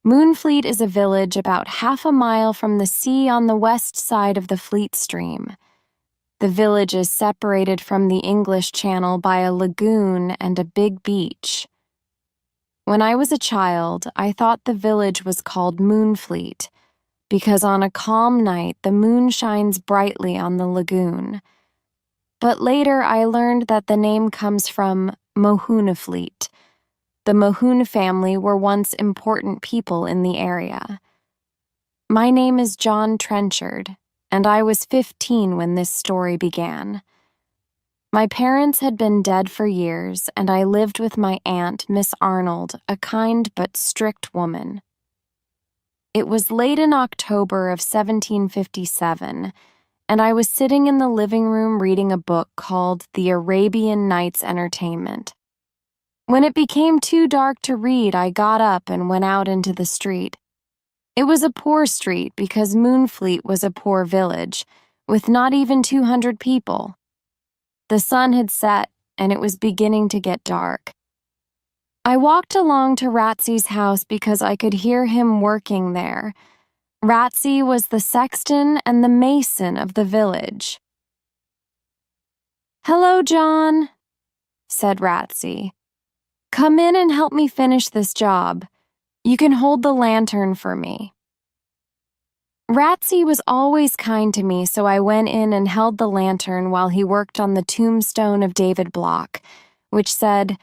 Moonfleet is a village about half a mile from the sea on the west side of the Fleet Stream. The village is separated from the English Channel by a lagoon and a big beach. When I was a child, I thought the village was called Moonfleet because on a calm night the moon shines brightly on the lagoon. But later I learned that the name comes from Mohunafleet. The Mohun family were once important people in the area. My name is John Trenchard, and I was 15 when this story began. My parents had been dead for years, and I lived with my aunt, Miss Arnold, a kind but strict woman. It was late in October of 1757, and I was sitting in the living room reading a book called The Arabian Nights Entertainment. When it became too dark to read, I got up and went out into the street. It was a poor street because Moonfleet was a poor village, with not even 200 people. The sun had set, and it was beginning to get dark. I walked along to Ratsy's house because I could hear him working there. Ratsy was the sexton and the mason of the village. "Hello, John," said Ratsy. "Come in and help me finish this job. You can hold the lantern for me." Ratsy was always kind to me, so I went in and held the lantern while he worked on the tombstone of David Block, which said,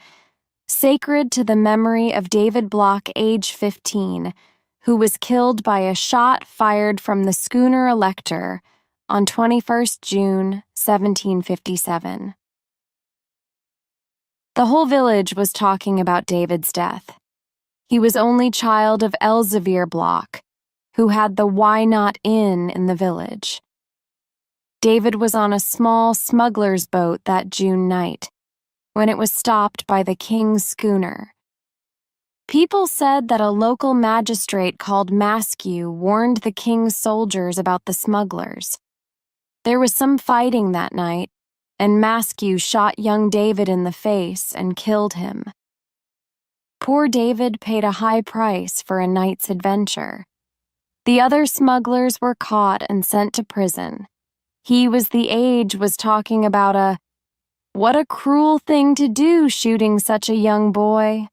"Sacred to the memory of David Block, age 15, who was killed by a shot fired from the schooner Elector on 21st June, 1757. The whole village was talking about David's death. He was only child of Elzevir Block, who had the Why Not Inn in the village. David was on a small smuggler's boat that June night, when it was stopped by the king's schooner. People said that a local magistrate called Maskew warned the king's soldiers about the smugglers. There was some fighting that night, and Maskew shot young David in the face and killed him. Poor David paid a high price for a night's adventure. The other smugglers were caught and sent to prison. He was talking about "What a cruel thing to do, shooting such a young boy,"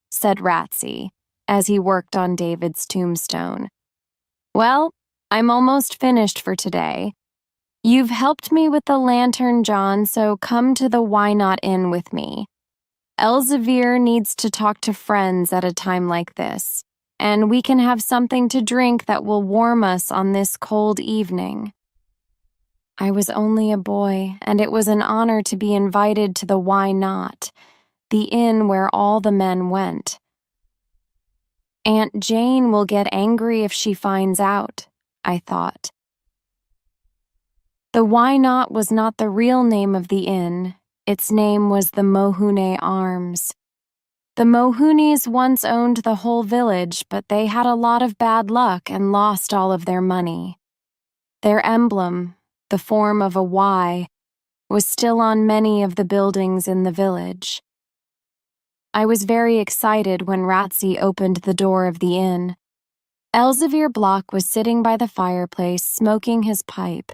said Ratsy, as he worked on David's tombstone. "Well, I'm almost finished for today. You've helped me with the lantern, John, so come to the Why Not Inn with me. Elzevir needs to talk to friends at a time like this, and we can have something to drink that will warm us on this cold evening." I was only a boy, and it was an honor to be invited to the Why Not, the inn where all the men went. Aunt Jane will get angry if she finds out, I thought. The Why Not was not the real name of the inn. Its name was the Mohune Arms. The Mohunes once owned the whole village, but they had a lot of bad luck and lost all of their money. Their emblem, the form of a Y, was still on many of the buildings in the village. I was very excited when Ratsy opened the door of the inn. Elzevir Block was sitting by the fireplace smoking his pipe.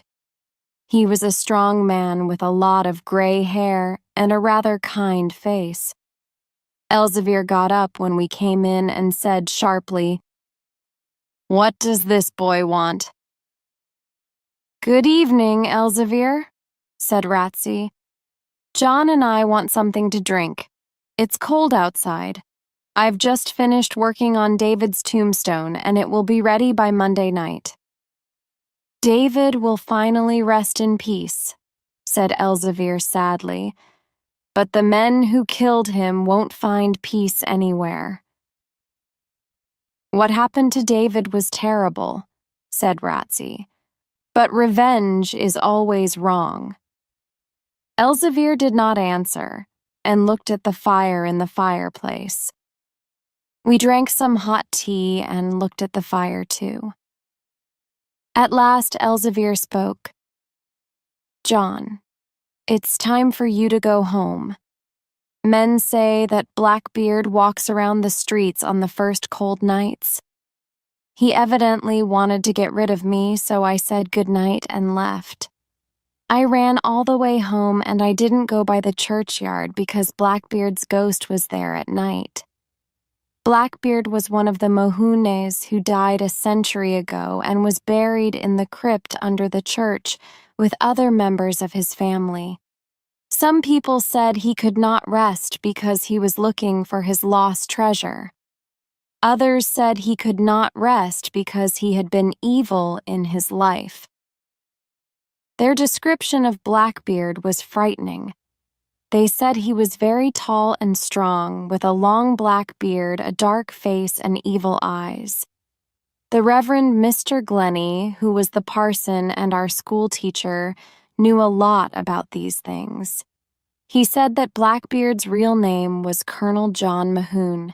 He was a strong man with a lot of gray hair and a rather kind face. Elzevir got up when we came in and said sharply, "What does this boy want?" "Good evening, Elzevir," said Ratsy. "John and I want something to drink. It's cold outside. I've just finished working on David's tombstone, and it will be ready by Monday night." "David will finally rest in peace," said Elzevir sadly, "but the men who killed him won't find peace anywhere." "What happened to David was terrible," said Ratsy, "but revenge is always wrong." Elzevir did not answer, and looked at the fire in the fireplace. We drank some hot tea and looked at the fire too. At last Elzevir spoke. "John, it's time for you to go home. Men say that Blackbeard walks around the streets on the first cold nights. He evidently wanted to get rid of me, so I said goodnight and left. I ran all the way home and I didn't go by the churchyard because Blackbeard's ghost was there at night. Blackbeard was one of the Mohunes who died a century ago and was buried in the crypt under the church with other members of his family. Some people said he could not rest because he was looking for his lost treasure. Others said he could not rest because he had been evil in his life. Their description of Blackbeard was frightening. They said he was very tall and strong, with a long black beard, a dark face, and evil eyes. The Reverend Mr. Glennie, who was the parson and our school teacher, knew a lot about these things. He said that Blackbeard's real name was Colonel John Mohune.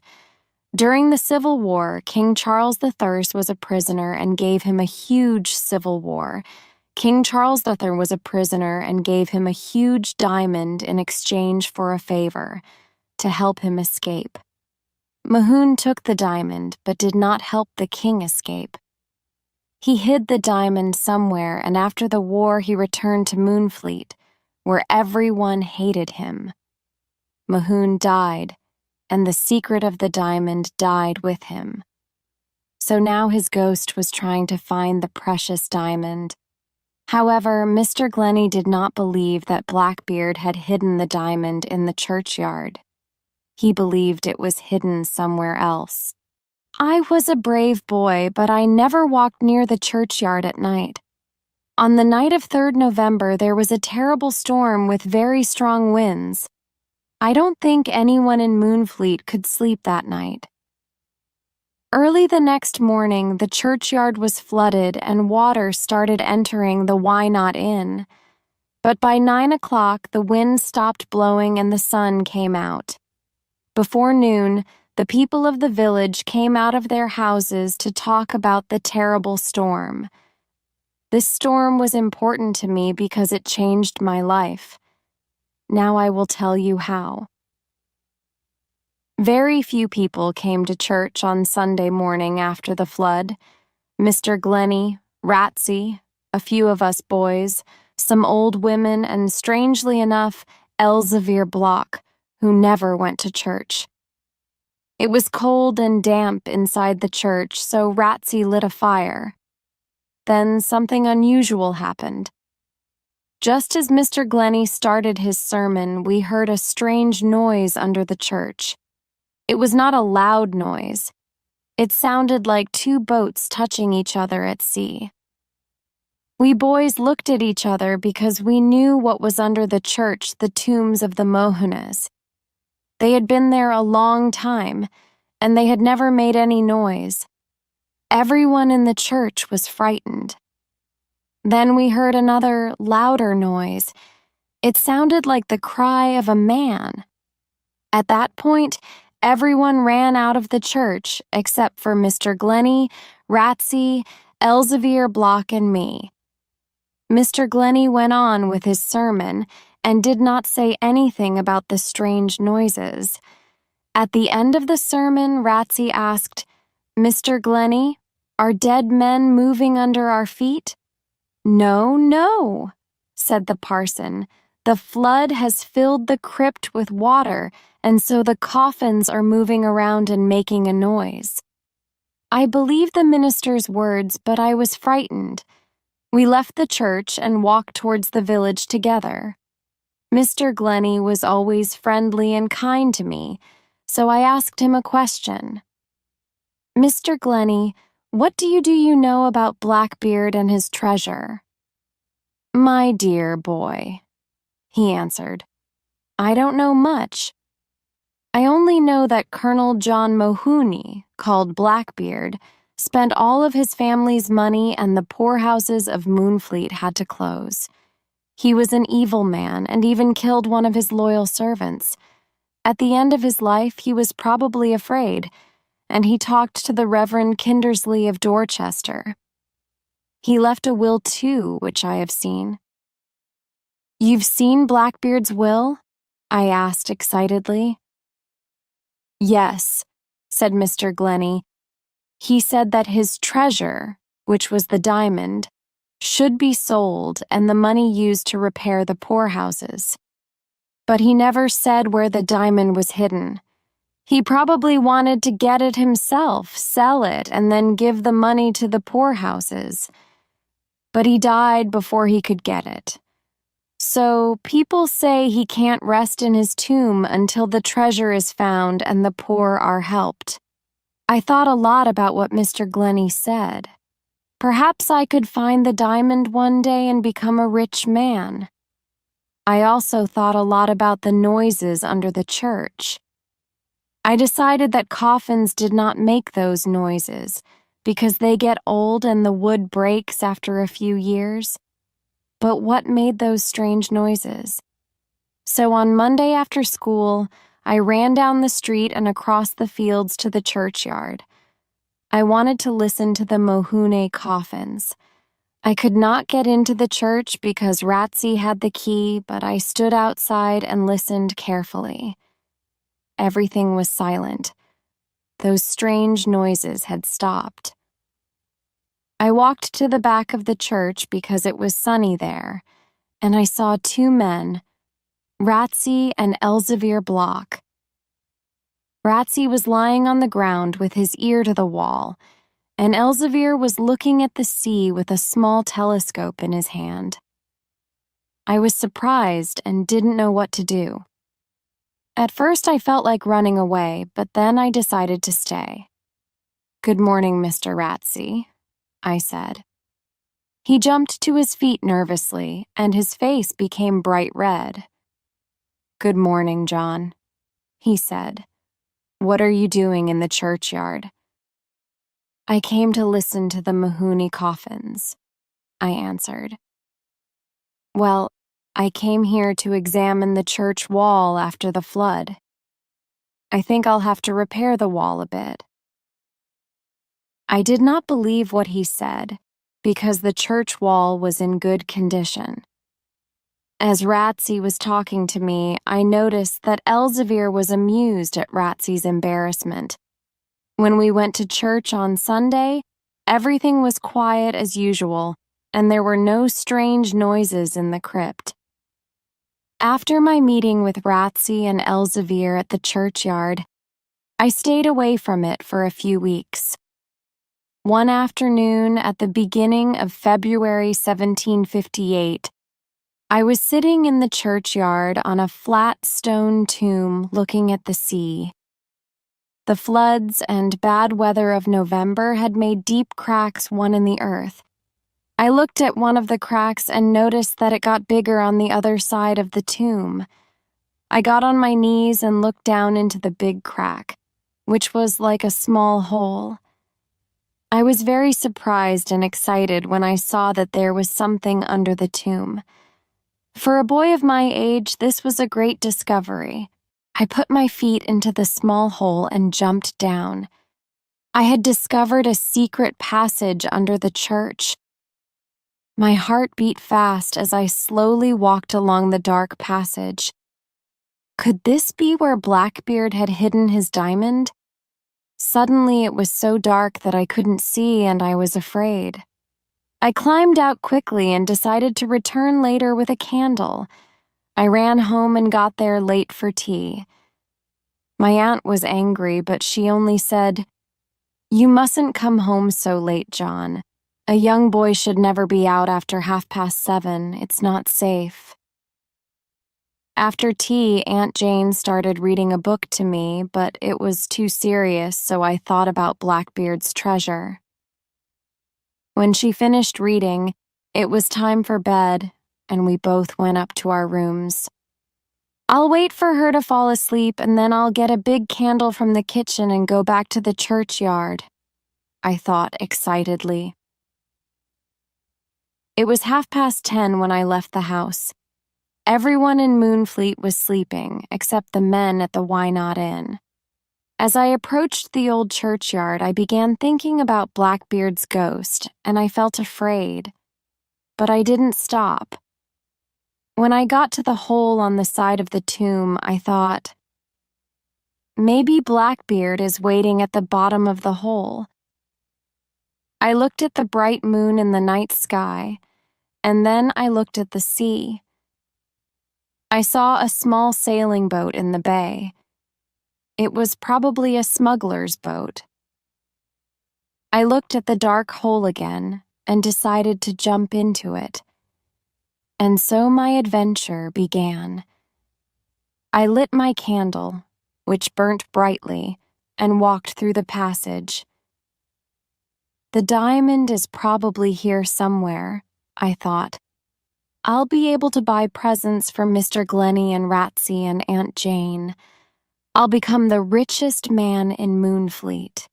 During the Civil War, King Charles III was a prisoner and gave him a huge civil war. King Charles III was a prisoner and gave him a huge diamond in exchange for a favor, to help him escape. Mohune took the diamond but did not help the king escape. He hid the diamond somewhere, and after the war he returned to Moonfleet, where everyone hated him. Mohune died, and the secret of the diamond died with him. So now his ghost was trying to find the precious diamond. However, Mr. Glennie did not believe that Blackbeard had hidden the diamond in the churchyard. He believed it was hidden somewhere else. I was a brave boy, but I never walked near the churchyard at night. On the night of 3rd November, there was a terrible storm with very strong winds. I don't think anyone in Moonfleet could sleep that night. Early the next morning, the churchyard was flooded and water started entering the Why Not Inn. But by 9 o'clock, the wind stopped blowing and the sun came out. Before noon, the people of the village came out of their houses to talk about the terrible storm. This storm was important to me because it changed my life. Now I will tell you how. Very few people came to church on Sunday morning after the flood. Mr. Glennie, Ratsey, a few of us boys, some old women, and strangely enough, Elzevir Block, who never went to church. It was cold and damp inside the church, so Ratsey lit a fire. Then something unusual happened. Just as Mr. Glennie started his sermon, we heard a strange noise under the church. It was not a loud noise. It sounded like 2 boats touching each other at sea. We boys looked at each other because we knew what was under the church, the tombs of the Mohunes. They had been there a long time, and they had never made any noise. Everyone in the church was frightened. Then we heard another, louder noise. It sounded like the cry of a man. At that point, everyone ran out of the church except for Mr. Glennie, Ratsey, Elzevir Block, and me. Mr. Glennie went on with his sermon and did not say anything about the strange noises. At the end of the sermon, Ratsey asked, "Mr. Glennie, are dead men moving under our feet?" "No, no," said the parson. "The flood has filled the crypt with water, and so the coffins are moving around and making a noise." I believed the minister's words, but I was frightened. We left the church and walked towards the village together. Mr. Glennie was always friendly and kind to me, so I asked him a question. "Mr. Glennie, what do you know about Blackbeard and his treasure?" "My dear boy," he answered, "I don't know much. I only know that Colonel John Mohune, called Blackbeard, spent all of his family's money and the poorhouses of Moonfleet had to close. He was an evil man and even killed one of his loyal servants. At the end of his life, he was probably afraid, and he talked to the Reverend Kindersley of Dorchester. He left a will too, which I have seen." "You've seen Blackbeard's will?" I asked excitedly. "Yes," said Mr. Glennie. He said that his treasure, which was the diamond, should be sold and the money used to repair the poorhouses. But he never said where the diamond was hidden. He probably wanted to get it himself, sell it, and then give the money to the poorhouses. But he died before he could get it. So people say he can't rest in his tomb until the treasure is found and the poor are helped. I thought a lot about what Mr. Glennie said. Perhaps I could find the diamond one day and become a rich man. I also thought a lot about the noises under the church. I decided that coffins did not make those noises because they get old and the wood breaks after a few years. But what made those strange noises? So on Monday after school, I ran down the street and across the fields to the churchyard. I wanted to listen to the Mohune coffins. I could not get into the church because Ratsy had the key, but I stood outside and listened carefully. Everything was silent. Those strange noises had stopped. I walked to the back of the church because it was sunny there, and I saw two men, Ratsy and Elzevir Block. Ratsy was lying on the ground with his ear to the wall, and Elzevir was looking at the sea with a small telescope in his hand. I was surprised and didn't know what to do. At first I felt like running away, but then I decided to stay. "Good morning, Mr. Ratsy," I said. He jumped to his feet nervously, and his face became bright red. "Good morning, John," he said. "What are you doing in the churchyard?" "I came to listen to the Mohune coffins," I answered. "Well, I came here to examine the church wall after the flood. I think I'll have to repair the wall a bit." I did not believe what he said, because the church wall was in good condition. As Ratsy was talking to me, I noticed that Elzevir was amused at Ratsy's embarrassment. When we went to church on Sunday, everything was quiet as usual, and there were no strange noises in the crypt. After my meeting with Ratsy and Elzevir at the churchyard, I stayed away from it for a few weeks. One afternoon at the beginning of February 1758, I was sitting in the churchyard on a flat stone tomb looking at the sea. The floods and bad weather of November had made deep cracks one in the earth. I looked at one of the cracks and noticed that it got bigger on the other side of the tomb. I got on my knees and looked down into the big crack, which was like a small hole. I was very surprised and excited when I saw that there was something under the tomb. For a boy of my age, this was a great discovery. I put my feet into the small hole and jumped down. I had discovered a secret passage under the church. My heart beat fast as I slowly walked along the dark passage. Could this be where Blackbeard had hidden his diamond? Suddenly it was so dark that I couldn't see and I was afraid. I climbed out quickly and decided to return later with a candle. I ran home and got there late for tea. My aunt was angry, but she only said, "You mustn't come home so late, John. A young boy should never be out after 7:30. It's not safe." After tea, Aunt Jane started reading a book to me, but it was too serious, so I thought about Blackbeard's treasure. When she finished reading, it was time for bed, and we both went up to our rooms. "I'll wait for her to fall asleep, and then I'll get a big candle from the kitchen and go back to the churchyard," I thought excitedly. It was 10:30 when I left the house. Everyone in Moonfleet was sleeping, except the men at the Why Not Inn. As I approached the old churchyard, I began thinking about Blackbeard's ghost, and I felt afraid. But I didn't stop. When I got to the hole on the side of the tomb, I thought, maybe Blackbeard is waiting at the bottom of the hole. I looked at the bright moon in the night sky, and then I looked at the sea. I saw a small sailing boat in the bay. It was probably a smuggler's boat. I looked at the dark hole again and decided to jump into it. And so my adventure began. I lit my candle, which burnt brightly, and walked through the passage. The diamond is probably here somewhere, I thought. I'll be able to buy presents for Mr. Glennie and Ratsy and Aunt Jane. I'll become the richest man in Moonfleet.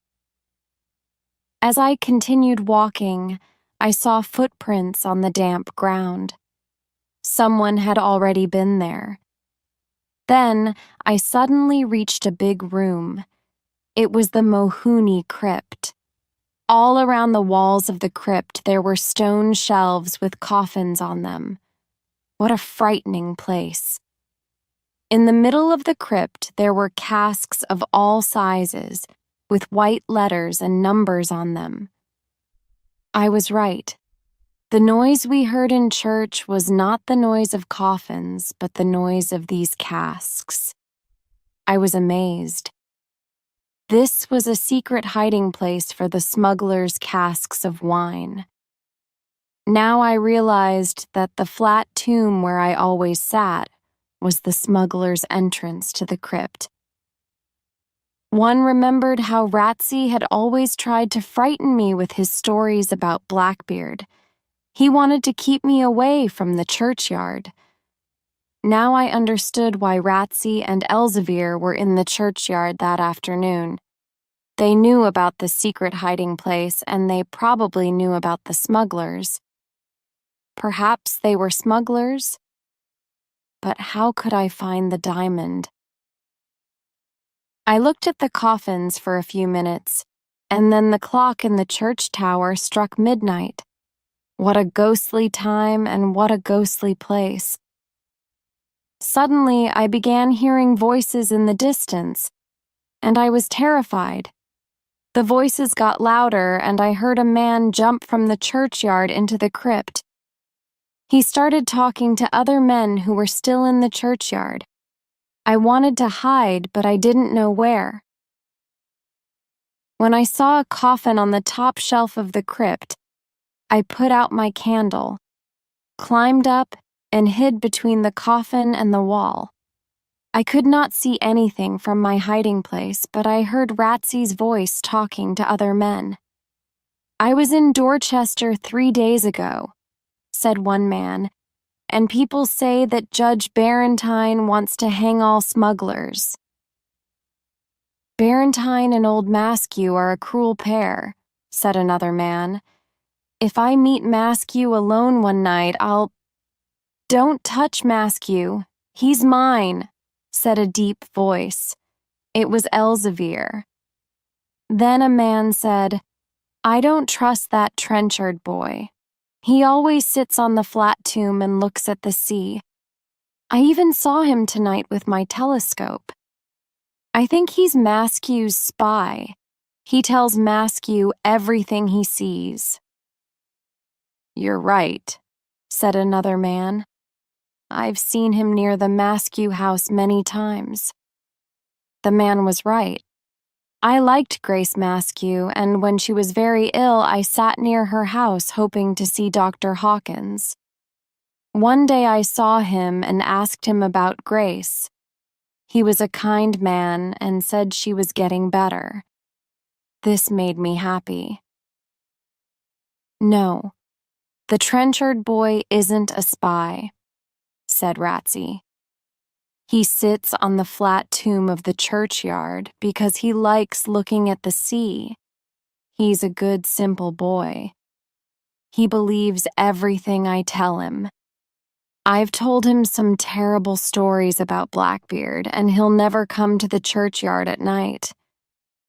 As I continued walking, I saw footprints on the damp ground. Someone had already been there. Then I suddenly reached a big room. It was the Mohuni crypt. All around the walls of the crypt there were stone shelves with coffins on them. What a frightening place. In the middle of the crypt there were casks of all sizes, with white letters and numbers on them. I was right. The noise we heard in church was not the noise of coffins, but the noise of these casks. I was amazed. This was a secret hiding place for the smugglers' casks of wine. Now I realized that the flat tomb where I always sat was the smugglers' entrance to the crypt. One remembered how Ratsy had always tried to frighten me with his stories about Blackbeard. He wanted to keep me away from the churchyard. Now I understood why Ratsy and Elzevir were in the churchyard that afternoon. They knew about the secret hiding place, and they probably knew about the smugglers. Perhaps they were smugglers? But how could I find the diamond? I looked at the coffins for a few minutes, and then the clock in the church tower struck midnight. What a ghostly time and what a ghostly place. Suddenly, I began hearing voices in the distance, and I was terrified. The voices got louder, and I heard a man jump from the churchyard into the crypt. He started talking to other men who were still in the churchyard. I wanted to hide, but I didn't know where. When I saw a coffin on the top shelf of the crypt, I put out my candle, climbed up, and hid between the coffin and the wall. I could not see anything from my hiding place, but I heard Ratsy's voice talking to other men. "I was in Dorchester 3 days ago," said one man, "and people say that Judge Barentine wants to hang all smugglers." "Barentine and old Maskew are a cruel pair," said another man. "If I meet Maskew alone one night, I'll—" "Don't touch Maskew. He's mine," said a deep voice. It was Elzevir. Then a man said, "I don't trust that Trenchard boy. He always sits on the flat tomb and looks at the sea. I even saw him tonight with my telescope. I think he's Maskew's spy. He tells Maskew everything he sees." "You're right," said another man. "I've seen him near the Maskew house many times." The man was right. I liked Grace Maskew, and when she was very ill, I sat near her house hoping to see Dr. Hawkins. One day I saw him and asked him about Grace. He was a kind man and said she was getting better. This made me happy. "No, the Trenchard boy isn't a spy," said Ratsy. "He sits on the flat tomb of the churchyard because he likes looking at the sea. He's a good, simple boy. He believes everything I tell him. I've told him some terrible stories about Blackbeard, and he'll never come to the churchyard at night."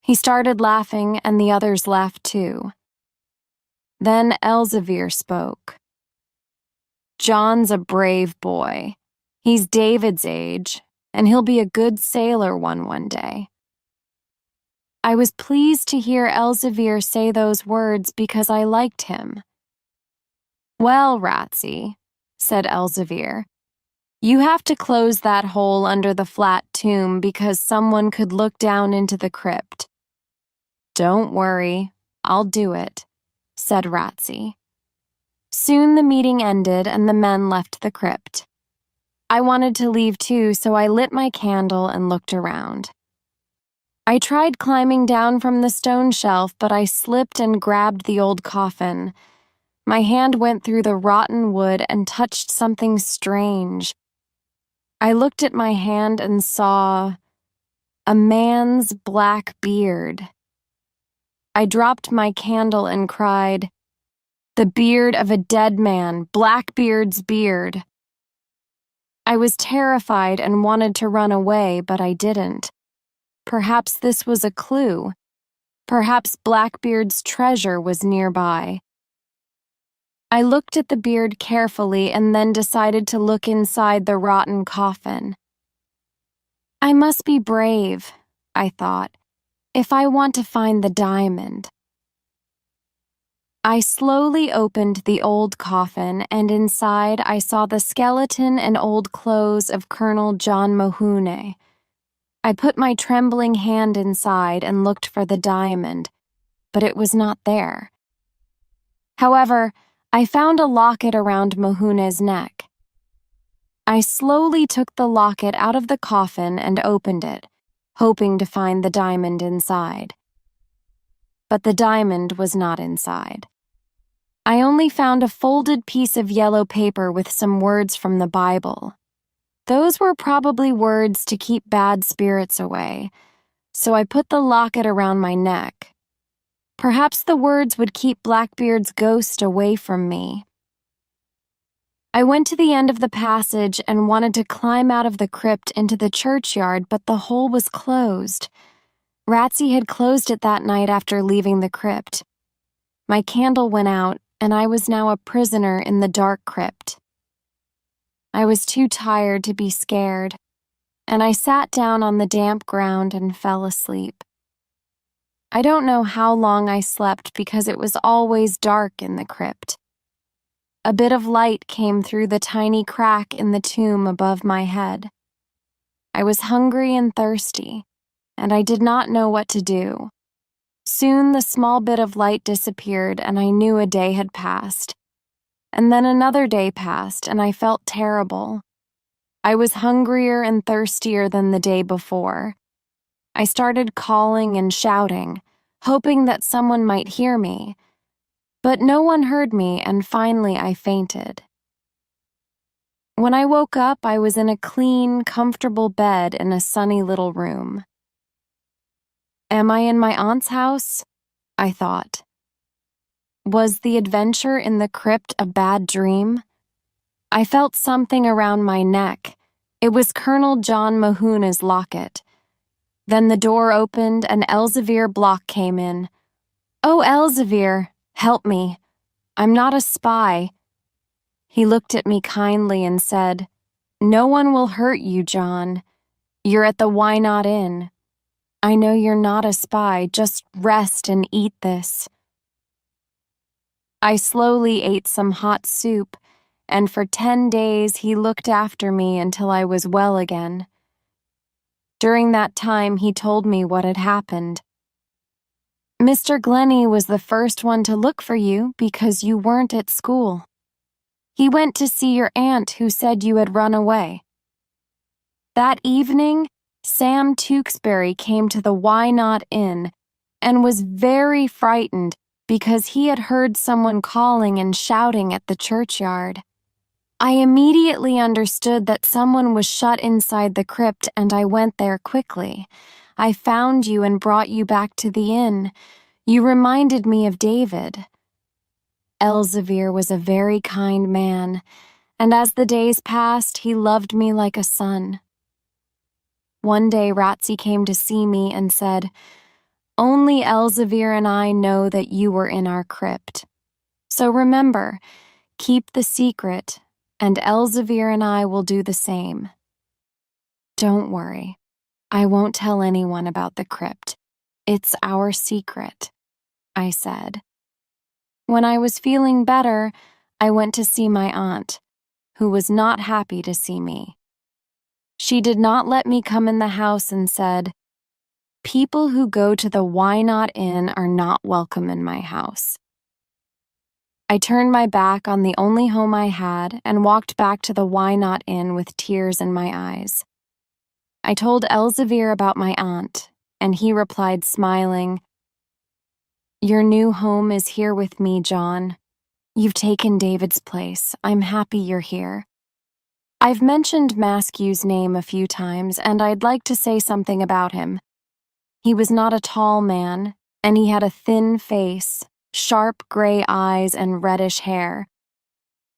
He started laughing, and the others laughed too. Then Elzevir spoke. "John's a brave boy. He's David's age, and he'll be a good sailor one day." I was pleased to hear Elzevir say those words because I liked him. "Well, Ratsy," said Elzevir, "you have to close that hole under the flat tomb because someone could look down into the crypt." "Don't worry, I'll do it," said Ratsy. Soon the meeting ended and the men left the crypt. I wanted to leave too, so I lit my candle and looked around. I tried climbing down from the stone shelf, but I slipped and grabbed the old coffin. My hand went through the rotten wood and touched something strange. I looked at my hand and saw a man's black beard. I dropped my candle and cried, "The beard of a dead man, Blackbeard's beard." I was terrified and wanted to run away, but I didn't. Perhaps this was a clue. Perhaps Blackbeard's treasure was nearby. I looked at the beard carefully and then decided to look inside the rotten coffin. I must be brave, I thought, if I want to find the diamond. I slowly opened the old coffin, and inside I saw the skeleton and old clothes of Colonel John Mohune. I put my trembling hand inside and looked for the diamond, but it was not there. However, I found a locket around Mohune's neck. I slowly took the locket out of the coffin and opened it, hoping to find the diamond inside. But the diamond was not inside. I only found a folded piece of yellow paper with some words from the Bible. Those were probably words to keep bad spirits away, so I put the locket around my neck. Perhaps the words would keep Blackbeard's ghost away from me. I went to the end of the passage and wanted to climb out of the crypt into the churchyard, but the hole was closed. Ratsy had closed it that night after leaving the crypt. My candle went out, and I was now a prisoner in the dark crypt. I was too tired to be scared, and I sat down on the damp ground and fell asleep. I don't know how long I slept because it was always dark in the crypt. A bit of light came through the tiny crack in the tomb above my head. I was hungry and thirsty, and I did not know what to do. Soon the small bit of light disappeared, and I knew a day had passed. And then another day passed, and I felt terrible. I was hungrier and thirstier than the day before. I started calling and shouting, hoping that someone might hear me. But no one heard me, and finally I fainted. When I woke up, I was in a clean, comfortable bed in a sunny little room. Am I in my aunt's house? I thought. Was the adventure in the crypt a bad dream? I felt something around my neck. It was Colonel John Mohune's locket. Then the door opened and Elzevir Block came in. "Oh, Elzevir, help me. I'm not a spy." He looked at me kindly and said, "No one will hurt you, John. You're at the Why Not Inn. I know you're not a spy. Just rest and eat this." I slowly ate some hot soup, and for 10 days he looked after me until I was well again. During that time, he told me what had happened. "Mr. Glennie was the first one to look for you because you weren't at school. He went to see your aunt who said you had run away. That evening, Sam Tewksbury came to the Why Not Inn and was very frightened because he had heard someone calling and shouting at the churchyard. I immediately understood that someone was shut inside the crypt, and I went there quickly. I found you and brought you back to the inn. You reminded me of David." Elzevir was a very kind man, and as the days passed, he loved me like a son. One day Ratsy came to see me and said, "Only Elzevir and I know that you were in our crypt. So remember, keep the secret, and Elzevir and I will do the same. Don't worry, I won't tell anyone about the crypt. "It's our secret," I said. When I was feeling better, I went to see my aunt, who was not happy to see me. She did not let me come in the house and said, "People who go to the Why Not Inn are not welcome in my house." I turned my back on the only home I had and walked back to the Why Not Inn with tears in my eyes. I told Elzevir about my aunt, and he replied, smiling, "Your new home is here with me, John. You've taken David's place. I'm happy you're here." I've mentioned Maskew's name a few times, and I'd like to say something about him. He was not a tall man, and he had a thin face, sharp gray eyes, and reddish hair.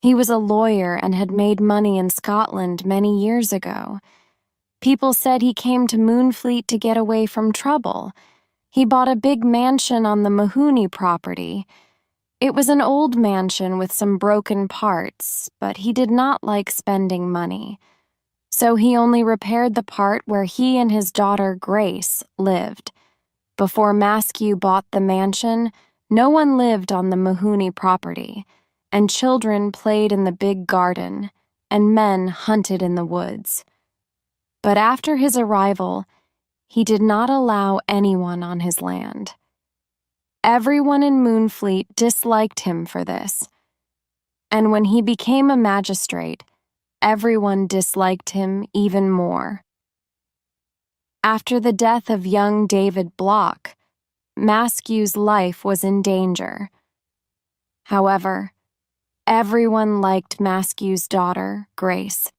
He was a lawyer and had made money in Scotland many years ago. People said he came to Moonfleet to get away from trouble. He bought a big mansion on the Mahoney property. It was an old mansion with some broken parts, but he did not like spending money. So he only repaired the part where he and his daughter, Grace, lived. Before Maskew bought the mansion, no one lived on the Mahoney property, and children played in the big garden, and men hunted in the woods. But after his arrival, he did not allow anyone on his land. Everyone in Moonfleet disliked him for this, and when he became a magistrate, everyone disliked him even more. After the death of young David Block, Maskew's life was in danger. However, everyone liked Maskew's daughter, Grace.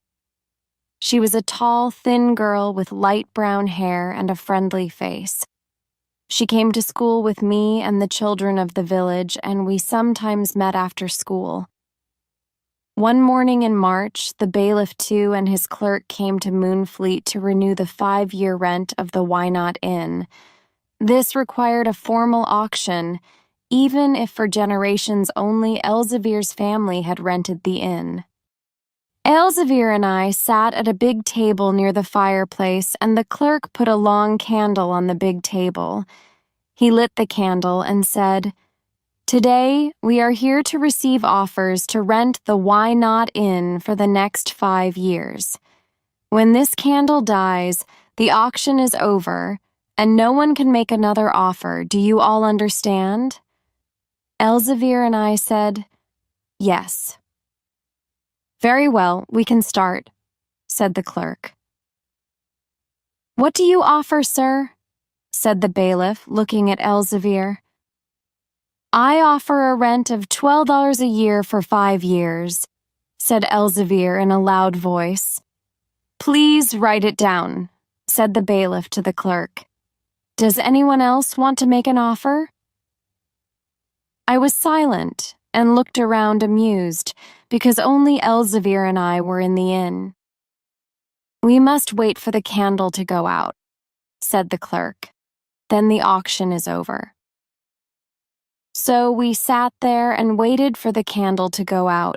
She was a tall, thin girl with light brown hair and a friendly face. She came to school with me and the children of the village, and we sometimes met after school. One morning in March, the bailiff too and his clerk came to Moonfleet to renew the 5-year rent of the Why Not Inn. This required a formal auction, even if for generations only Elzevir's family had rented the inn. Elzevir and I sat at a big table near the fireplace, and the clerk put a long candle on the big table. He lit the candle and said, "Today, we are here to receive offers to rent the Why Not Inn for the next 5 years. When this candle dies, the auction is over, and no one can make another offer. Do you all understand?" Elzevir and I said, "Yes." "Very well, we can start," said the clerk. "What do you offer, sir?" said the bailiff, looking at Elzevir. "I offer a rent of $12 a year for 5 years, said Elzevir in a loud voice. "Please write it down," said the bailiff to the clerk. "Does anyone else want to make an offer?" I was silent and looked around amused, because only Elzevir and I were in the inn. "We must wait for the candle to go out," said the clerk. "Then the auction is over." So we sat there and waited for the candle to go out.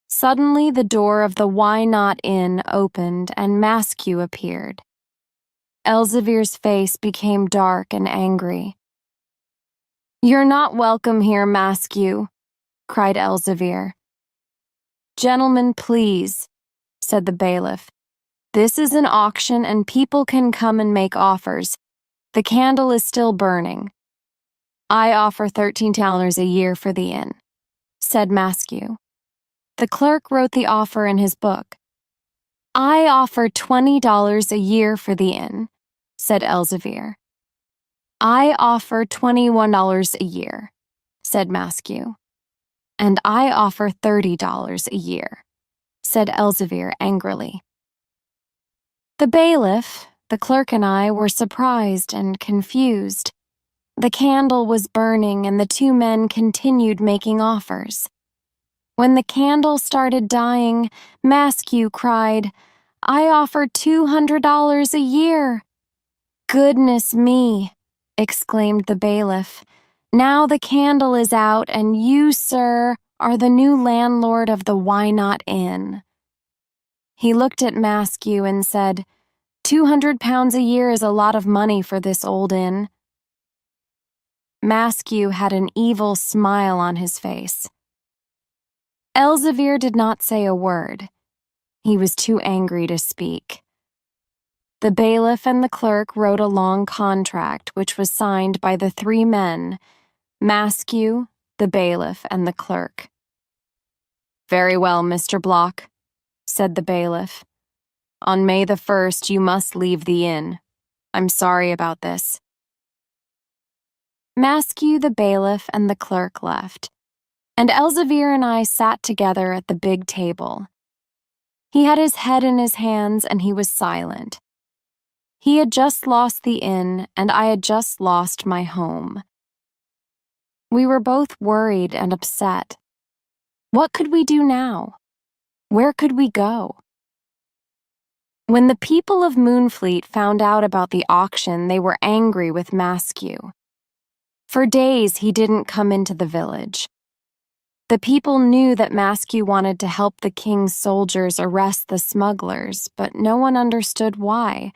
Suddenly the door of the Why Not Inn opened and Maskew appeared. Elzevir's face became dark and angry. "You're not welcome here, Maskew," cried Elzevir. "Gentlemen, please," said the bailiff. "This is an auction and people can come and make offers. The candle is still burning." "I offer $13 a year for the inn," said Maskew. The clerk wrote the offer in his book. "I offer $20 a year for the inn," said Elzevir. "I offer $21 a year," said Maskew. "And I offer $30 a year," said Elzevir angrily. The bailiff, the clerk, and I were surprised and confused. The candle was burning and the 2 men continued making offers. When the candle started dying, Maskew cried, "I offer $200 a year." "Goodness me," exclaimed the bailiff. "Now the candle is out and you, sir, are the new landlord of the Why Not Inn." He looked at Maskew and said, £200 a year is a lot of money for this old inn. Maskew had an evil smile on his face. Elzevir did not say a word. He was too angry to speak. The bailiff and the clerk wrote a long contract which was signed by the three men, Maskew, the bailiff, and the clerk. "Very well, Mr. Block," said the bailiff. "On May the 1st you must leave the inn. I'm sorry about this." Maskew, the bailiff, and the clerk left, and Elzevir and I sat together at the big table. He had his head in his hands and he was silent. He had just lost the inn and I had just lost my home. We were both worried and upset. What could we do now? Where could we go? When the people of Moonfleet found out about the auction, they were angry with Maskew. For days he didn't come into the village. The people knew that Maskew wanted to help the king's soldiers arrest the smugglers, but no one understood why.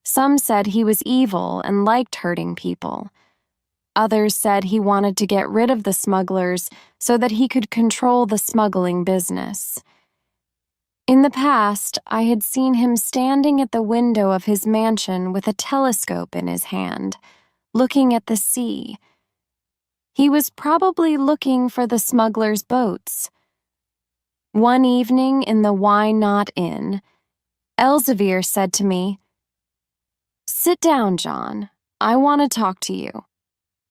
Some said he was evil and liked hurting people. Others said he wanted to get rid of the smugglers so that he could control the smuggling business. In the past, I had seen him standing at the window of his mansion with a telescope in his hand, looking at the sea. He was probably looking for the smugglers' boats. One evening in the Why Not Inn, Elzevir said to me, "Sit down, John. I want to talk to you.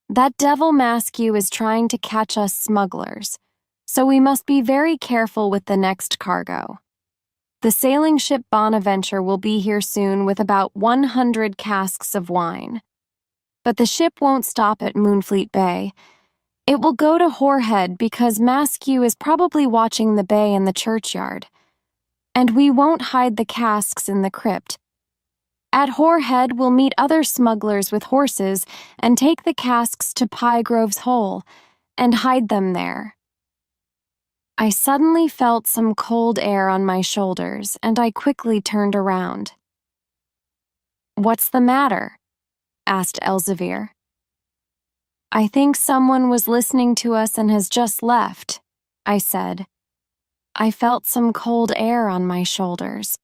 That devil Maskew is trying to catch us smugglers, so we must be very careful with the next cargo. The sailing ship Bonaventure will be here soon with about 100 casks of wine. But the ship won't stop at Moonfleet Bay. It will go to Horehead because Maskew is probably watching the bay and the churchyard. And we won't hide the casks in the crypt. At Horehead, we'll meet other smugglers with horses and take the casks to Pyegrove's Hole and hide them there." I suddenly felt some cold air on my shoulders, and I quickly turned around. "What's the matter?" asked Elzevir. "I think someone was listening to us and has just left," I said. I felt some cold air on my shoulders.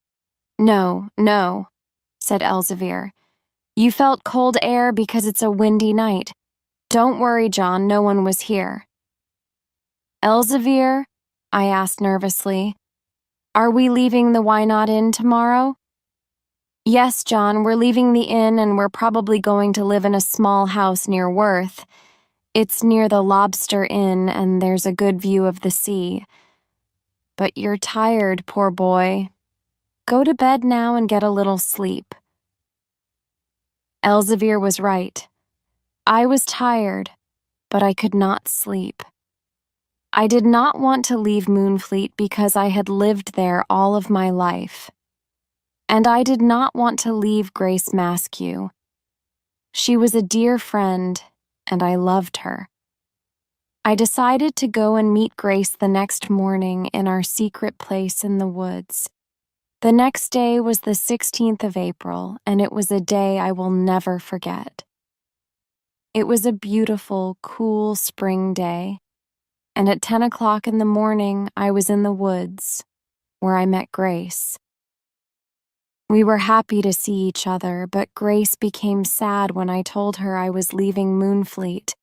No, said Elzevir. "You felt cold air because it's a windy night. Don't worry, John, no one was here." "Elzevir," I asked nervously, "are we leaving the Why Not Inn tomorrow?" "Yes, John, we're leaving the inn and we're probably going to live in a small house near Worth. It's near the Lobster Inn and there's a good view of the sea. But you're tired, poor boy. Go to bed now and get a little sleep." Elzevir was right. I was tired, but I could not sleep. I did not want to leave Moonfleet because I had lived there all of my life. And I did not want to leave Grace Maskew. She was a dear friend, and I loved her. I decided to go and meet Grace the next morning in our secret place in the woods. The next day was the 16th of April, and it was a day I will never forget. It was a beautiful, cool spring day, and at 10 o'clock in the morning, I was in the woods, where I met Grace. We were happy to see each other, but Grace became sad when I told her I was leaving Moonfleet.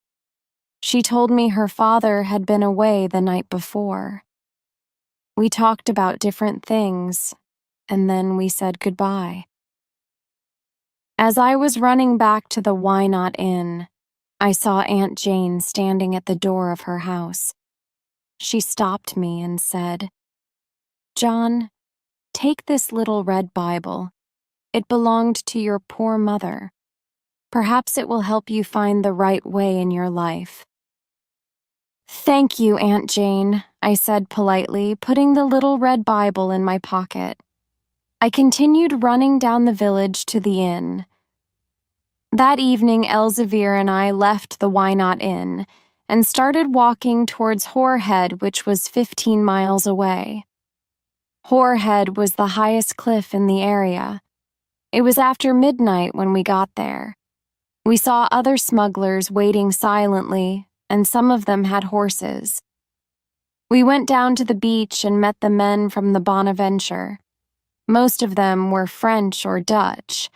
She told me her father had been away the night before. We talked about different things, and then we said goodbye. As I was running back to the Why Not Inn, I saw Aunt Jane standing at the door of her house. She stopped me and said, "John, take this little red Bible. It belonged to your poor mother. Perhaps it will help you find the right way in your life." "Thank you, Aunt Jane," I said politely, putting the little red Bible in my pocket. I continued running down the village to the inn. That evening, Elzevir and I left the Why Not Inn and started walking towards Horehead, which was 15 miles away. Horehead was the highest cliff in the area. It was after midnight when we got there. We saw other smugglers waiting silently, and some of them had horses. We went down to the beach and met the men from the Bonaventure. Most of them were French or Dutch.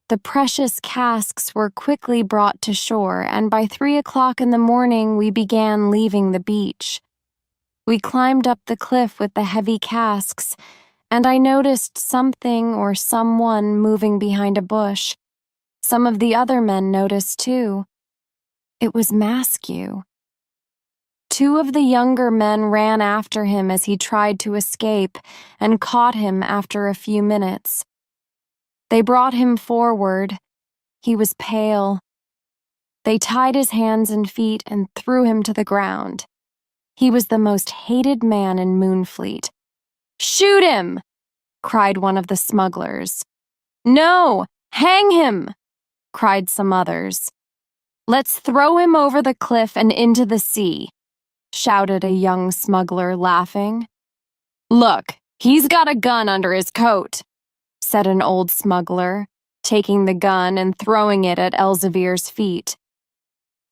The precious casks were quickly brought to shore, and by 3 o'clock in the morning we began leaving the beach. We climbed up the cliff with the heavy casks, and I noticed something or someone moving behind a bush. Some of the other men noticed too. It was Maskew. 2 of the younger men ran after him as he tried to escape and caught him after a few minutes. They brought him forward. He was pale. They tied his hands and feet and threw him to the ground. He was the most hated man in Moonfleet. "Shoot him!" cried one of the smugglers. "No, hang him!" cried some others. "Let's throw him over the cliff and into the sea," shouted a young smuggler, laughing. "Look, he's got a gun under his coat," said an old smuggler, taking the gun and throwing it at Elsevier's feet.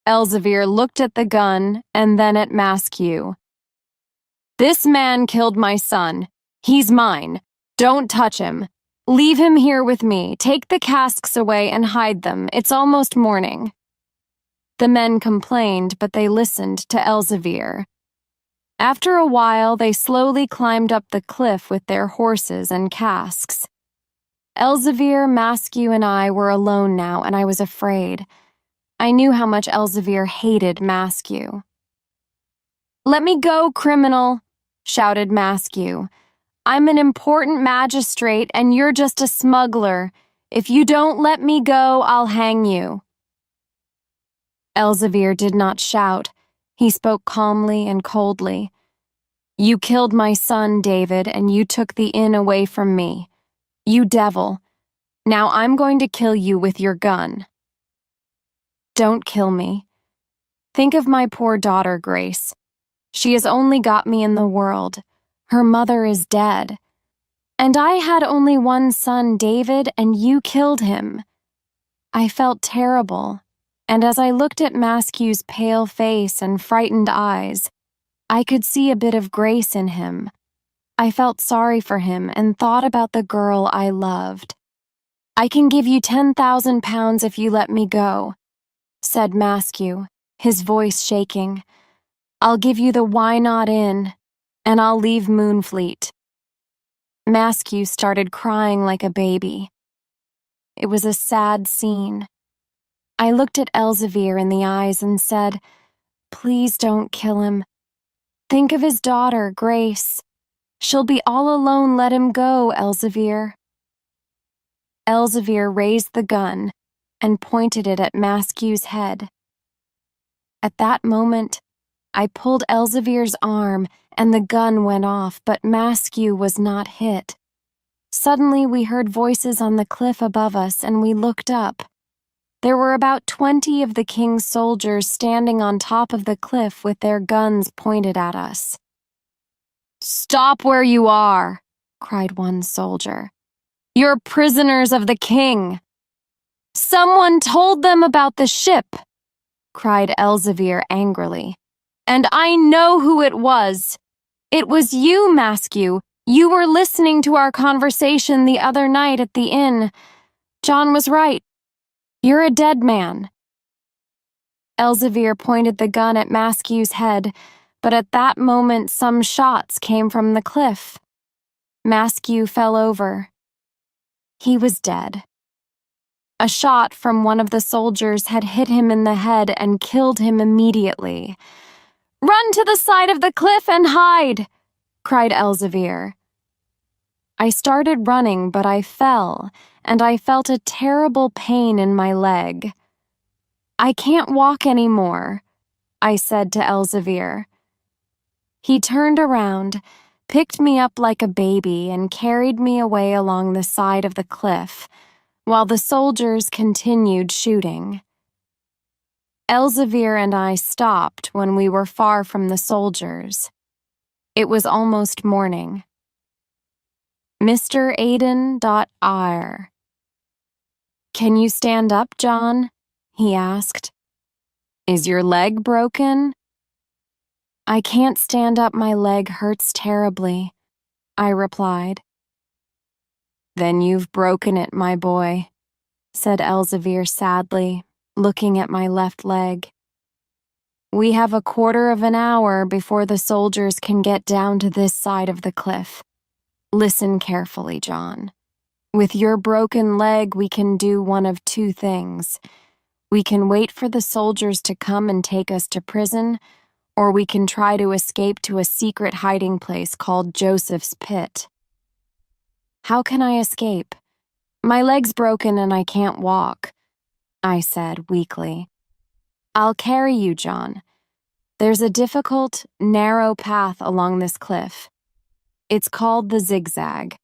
Elsevier looked at the gun and then at Maskew. "This man killed my son. He's mine. Don't touch him. Leave him here with me. Take the casks away and hide them. It's almost morning." The men complained, but they listened to Elsevier. After a while, they slowly climbed up the cliff with their horses and casks. Elsevier, Maskew, and I were alone now, and I was afraid. I knew how much Elsevier hated Maskew. "Let me go, criminal," shouted Maskew. "I'm an important magistrate, and you're just a smuggler. If you don't let me go, I'll hang you." Elsevier did not shout. He spoke calmly and coldly. "You killed my son, David, and you took the inn away from me. You devil. Now I'm going to kill you with your gun." "Don't kill me. Think of my poor daughter, Grace. She has only got me in the world. Her mother is dead. And I had only one son, David, and you killed him." I felt terrible, and as I looked at Maskew's pale face and frightened eyes, I could see a bit of grace in him. I felt sorry for him and thought about the girl I loved. "I can give you £10,000 if you let me go," said Maskew, his voice shaking. "I'll give you the Why Not Inn, and I'll leave Moonfleet." Maskew started crying like a baby. It was a sad scene. I looked at Elsevier in the eyes and said, "Please don't kill him. Think of his daughter, Grace. She'll be all alone. Let him go, Elsevier." Elsevier raised the gun and pointed it at Maskew's head. At that moment, I pulled Elsevier's arm and the gun went off, but Maskew was not hit. Suddenly we heard voices on the cliff above us and we looked up. There were about 20 of the king's soldiers standing on top of the cliff with their guns pointed at us. "Stop where you are," cried one soldier. "You're prisoners of the king." "Someone told them about the ship," cried Elsevier angrily. "And I know who it was. It was you, Maskew. You were listening to our conversation the other night at the inn. John was right. You're a dead man." Elsevier pointed the gun at Maskew's head, but at that moment some shots came from the cliff. Maskew fell over. He was dead. A shot from one of the soldiers had hit him in the head and killed him immediately. "Run to the side of the cliff and hide!" cried Elsevier. I started running, but I fell, and I felt a terrible pain in my leg. "I can't walk anymore," I said to Elsevier. He turned around, picked me up like a baby, and carried me away along the side of the cliff, while the soldiers continued shooting. Elsevier and I stopped when we were far from the soldiers. It was almost morning. Mr. Aidan.ir. "Can you stand up, John?" he asked. Is your leg broken? I can't stand up, my leg hurts terribly, I replied. Then you've broken it, my boy, said Elzevir sadly, looking at my left leg. We have a quarter of an hour before the soldiers can get down to this side of the cliff. Listen carefully, John. With your broken leg, we can do one of two things. We can wait for the soldiers to come and take us to prison, or we can try to escape to a secret hiding place called Joseph's Pit. How can I escape? My leg's broken and I can't walk, I said weakly. I'll carry you, John. There's a difficult, narrow path along this cliff. It's called the Zigzag.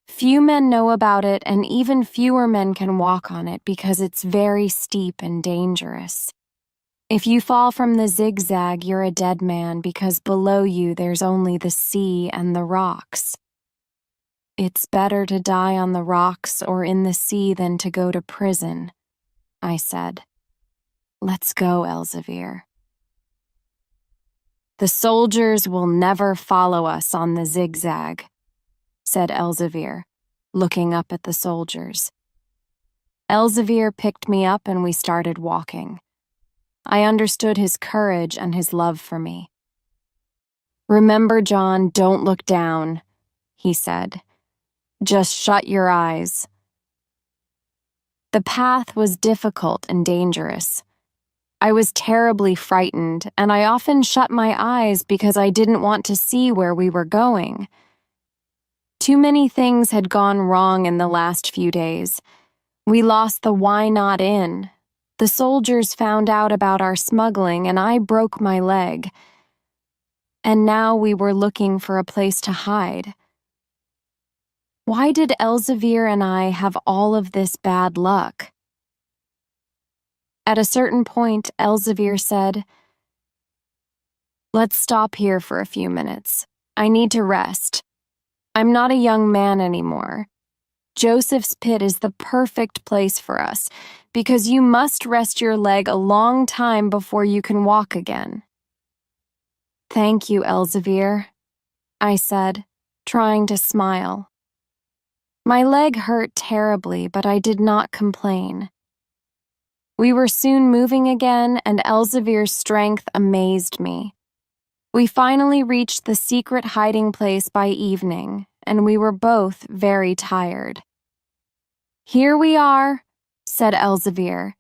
Few men know about it, and even fewer men can walk on it because it's very steep and dangerous. If you fall from the zigzag, you're a dead man because below you there's only the sea and the rocks. It's better to die on the rocks or in the sea than to go to prison, I said. Let's go, Elzevir. The soldiers will never follow us on the zigzag, said Elzevir, looking up at the soldiers. Elzevir picked me up and we started walking. I understood his courage and his love for me. Remember, John, don't look down, he said. Just shut your eyes. The path was difficult and dangerous. I was terribly frightened, and I often shut my eyes because I didn't want to see where we were going. Too many things had gone wrong in the last few days. We lost the Why Not Inn. The soldiers found out about our smuggling, and I broke my leg. And now we were looking for a place to hide. Why did Elzevir and I have all of this bad luck? At a certain point, Elzevir said, Let's stop here for a few minutes. I need to rest. I'm not a young man anymore. Joseph's Pit is the perfect place for us, because you must rest your leg a long time before you can walk again. Thank you, Elzevir, I said, trying to smile. My leg hurt terribly, but I did not complain. We were soon moving again, and Elzevir's strength amazed me. We finally reached the secret hiding place by evening, and we were both very tired. Here we are, said Elzevir.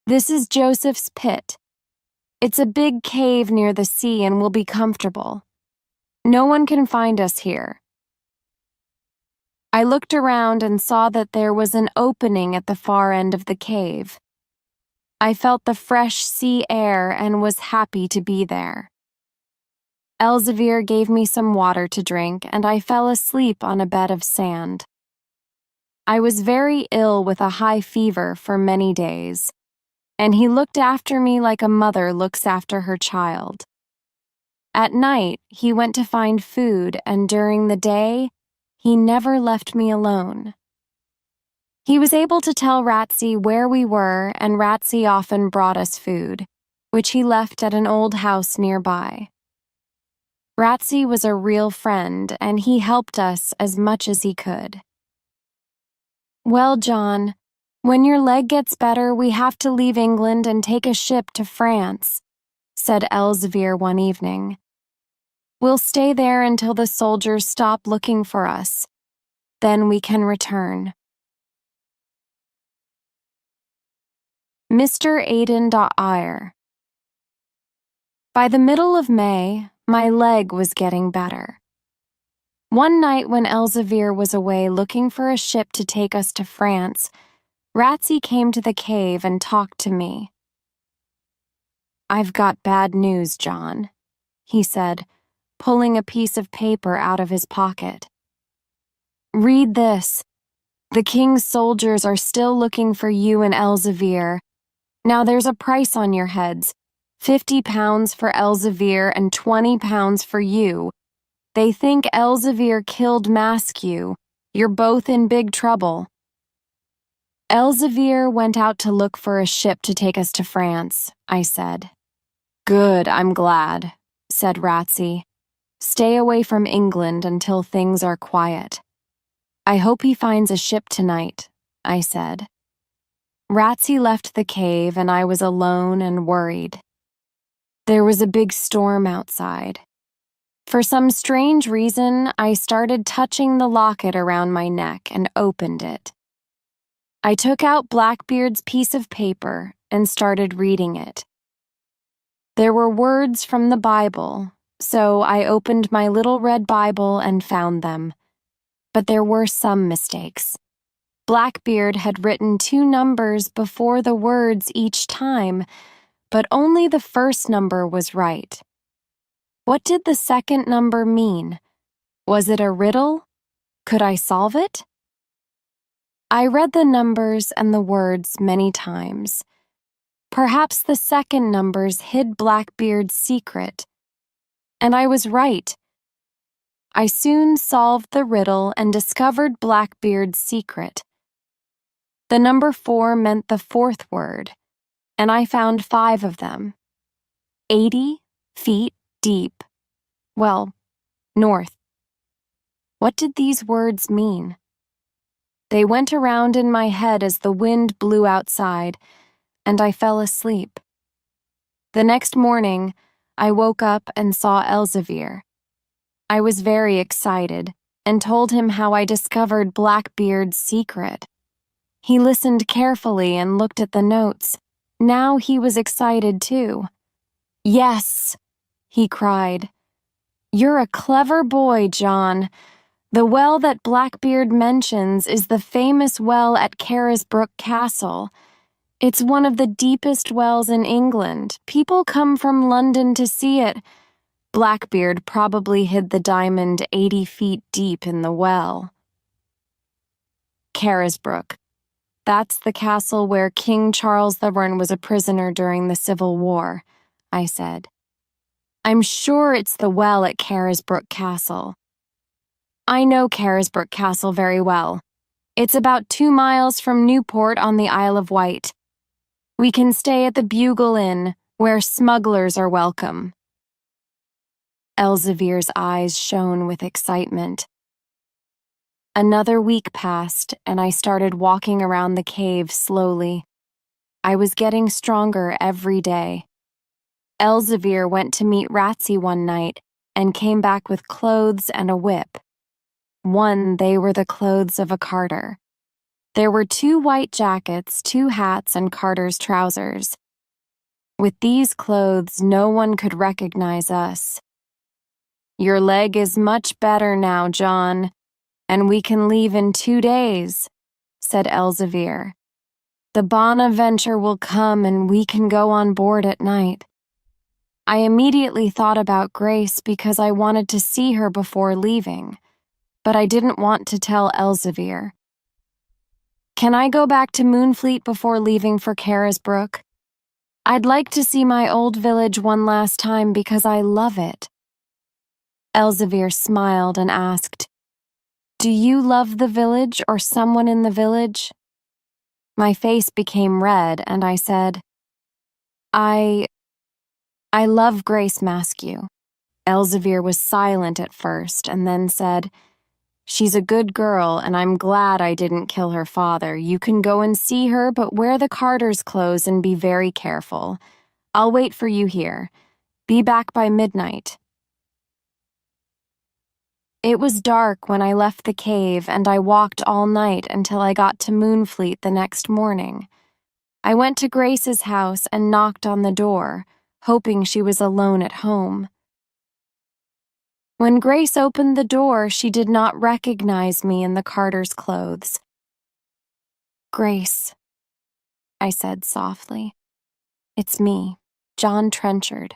This is Joseph's Pit. It's a big cave near the sea and we'll be comfortable. No one can find us here. I looked around and saw that there was an opening at the far end of the cave. I felt the fresh sea air and was happy to be there. Elzevir gave me some water to drink, and I fell asleep on a bed of sand. I was very ill with a high fever for many days, and he looked after me like a mother looks after her child. At night, he went to find food, and during the day, he never left me alone. He was able to tell Ratsy where we were, and Ratsy often brought us food, which he left at an old house nearby. Ratsy was a real friend, and he helped us as much as he could. Well, John, when your leg gets better, we have to leave England and take a ship to France, said Elzevir one evening. We'll stay there until the soldiers stop looking for us. Then we can return. Mr. Aidan.ire. By the middle of May, my leg was getting better. One night when Elzevir was away looking for a ship to take us to France, Ratsy came to the cave and talked to me. I've got bad news, John, he said, pulling a piece of paper out of his pocket. Read this. The king's soldiers are still looking for you and Elzevir. Now there's a price on your heads, £50 for Elzevir and £20 for you. They think Elzevir killed Maskew. You're both in big trouble. Elzevir went out to look for a ship to take us to France, I said. Good, I'm glad, said Ratsy. Stay away from England until things are quiet. I hope he finds a ship tonight, I said. Ratsy left the cave and I was alone and worried. There was a big storm outside. For some strange reason, I started touching the locket around my neck and opened it. I took out Blackbeard's piece of paper and started reading it. There were words from the Bible, so I opened my little red Bible and found them. But there were some mistakes. Blackbeard had written 2 numbers before the words each time, but only the first number was right. What did the second number mean? Was it a riddle? Could I solve it? I read the numbers and the words many times. Perhaps the second numbers hid Blackbeard's secret. And I was right. I soon solved the riddle and discovered Blackbeard's secret. The number 4 meant the 4th word, and I found 5 of them. 80 feet deep. Well, north. What did these words mean? They went around in my head as the wind blew outside, and I fell asleep. The next morning, I woke up and saw Elzevir. I was very excited and told him how I discovered Blackbeard's secret. He listened carefully and looked at the notes. Now he was excited too. Yes, he cried. You're a clever boy, John. The well that Blackbeard mentions is the famous well at Carisbrooke Castle. It's one of the deepest wells in England. People come from London to see it. Blackbeard probably hid the diamond 80 feet deep in the well. Carisbrooke. That's the castle where King Charles I was a prisoner during the Civil War, I said. I'm sure it's the well at Carisbrooke Castle. I know Carisbrooke Castle very well. It's about 2 miles from Newport on the Isle of Wight. We can stay at the Bugle Inn, where smugglers are welcome. Elzevir's eyes shone with excitement. Another week passed, and I started walking around the cave slowly. I was getting stronger every day. Elzevir went to meet Ratsy one night and came back with clothes and a whip. They were the clothes of a carter. There were 2 white jackets, 2 hats, and carter's trousers. With these clothes, no one could recognize us. Your leg is much better now, John, and we can leave in 2 days, said Elzevir. The Bonaventure will come and we can go on board at night. I immediately thought about Grace because I wanted to see her before leaving, but I didn't want to tell Elzevir. Can I go back to Moonfleet before leaving for Carisbrooke? I'd like to see my old village one last time because I love it. Elzevir smiled and asked, Do you love the village or someone in the village? My face became red and I said, I love Grace Maskew. Elzevir was silent at first and then said, She's a good girl and I'm glad I didn't kill her father. You can go and see her, but wear the carter's clothes and be very careful. I'll wait for you here. Be back by midnight. It was dark when I left the cave and I walked all night until I got to Moonfleet the next morning. I went to Grace's house and knocked on the door, hoping she was alone at home. When Grace opened the door, she did not recognize me in the carter's clothes. Grace, I said softly. It's me, John Trenchard.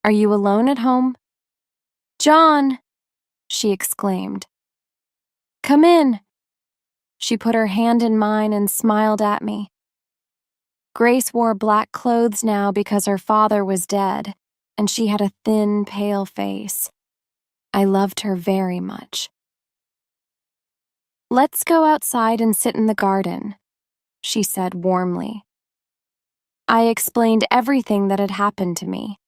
Are you alone at home? John, she exclaimed. Come in. She put her hand in mine and smiled at me. Grace wore black clothes now because her father was dead, and she had a thin, pale face. I loved her very much. "Let's go outside and sit in the garden," she said warmly. I explained everything that had happened to me.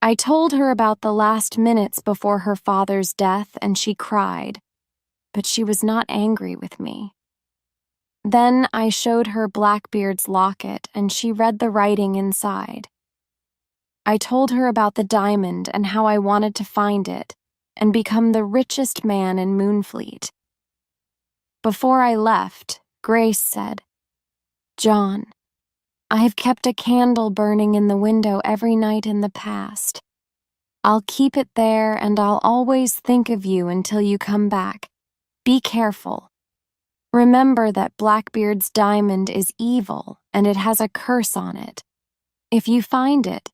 I told her about the last minutes before her father's death, and she cried, but she was not angry with me. Then I showed her Blackbeard's locket, and she read the writing inside. I told her about the diamond and how I wanted to find it and become the richest man in Moonfleet. Before I left, Grace said, "John, I have kept a candle burning in the window every night in the past. I'll keep it there and I'll always think of you until you come back. Be careful. Remember that Blackbeard's diamond is evil and it has a curse on it. If you find it,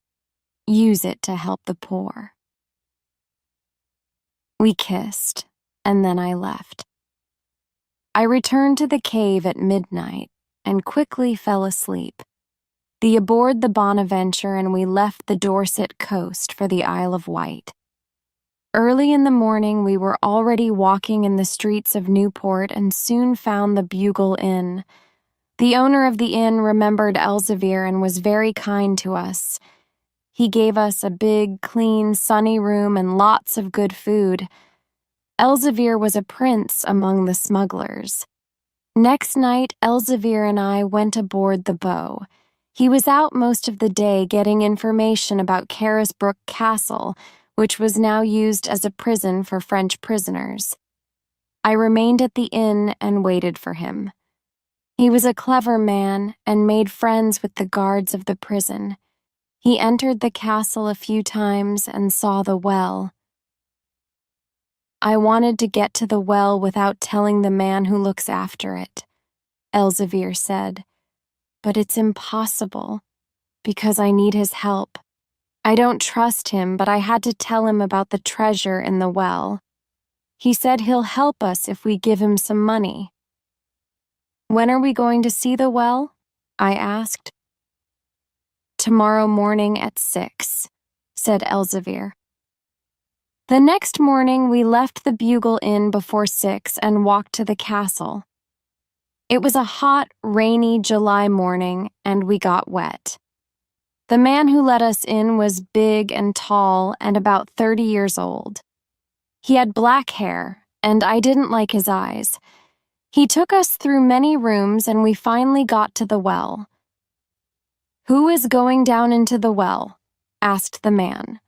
use it to help the poor." We kissed, and then I left. I returned to the cave at midnight and quickly fell asleep. Aboard the Bonaventure, and we left the Dorset coast for the Isle of Wight. Early in the morning, we were already walking in the streets of Newport and soon found the Bugle Inn. The owner of the inn remembered Elzevir and was very kind to us. He gave us a big, clean, sunny room and lots of good food. Elzevir was a prince among the smugglers. Next night, Elzevir and I went aboard the Bow. He was out most of the day getting information about Carisbrooke Castle, which was now used as a prison for French prisoners. I remained at the inn and waited for him. He was a clever man and made friends with the guards of the prison. He entered the castle a few times and saw the well. "I wanted to get to the well without telling the man who looks after it," Elzevir said. "But it's impossible, because I need his help. I don't trust him, but I had to tell him about the treasure in the well. He said he'll help us if we give him some money." "When are we going to see the well?" I asked. "Tomorrow morning at 6, said Elzevir. The next morning, we left the Bugle Inn before 6 and walked to the castle. It was a hot, rainy July morning, and we got wet. The man who let us in was big and tall and about 30 years old. He had black hair, and I didn't like his eyes. He took us through many rooms, and we finally got to the well. "Who is going down into the well?" asked the man.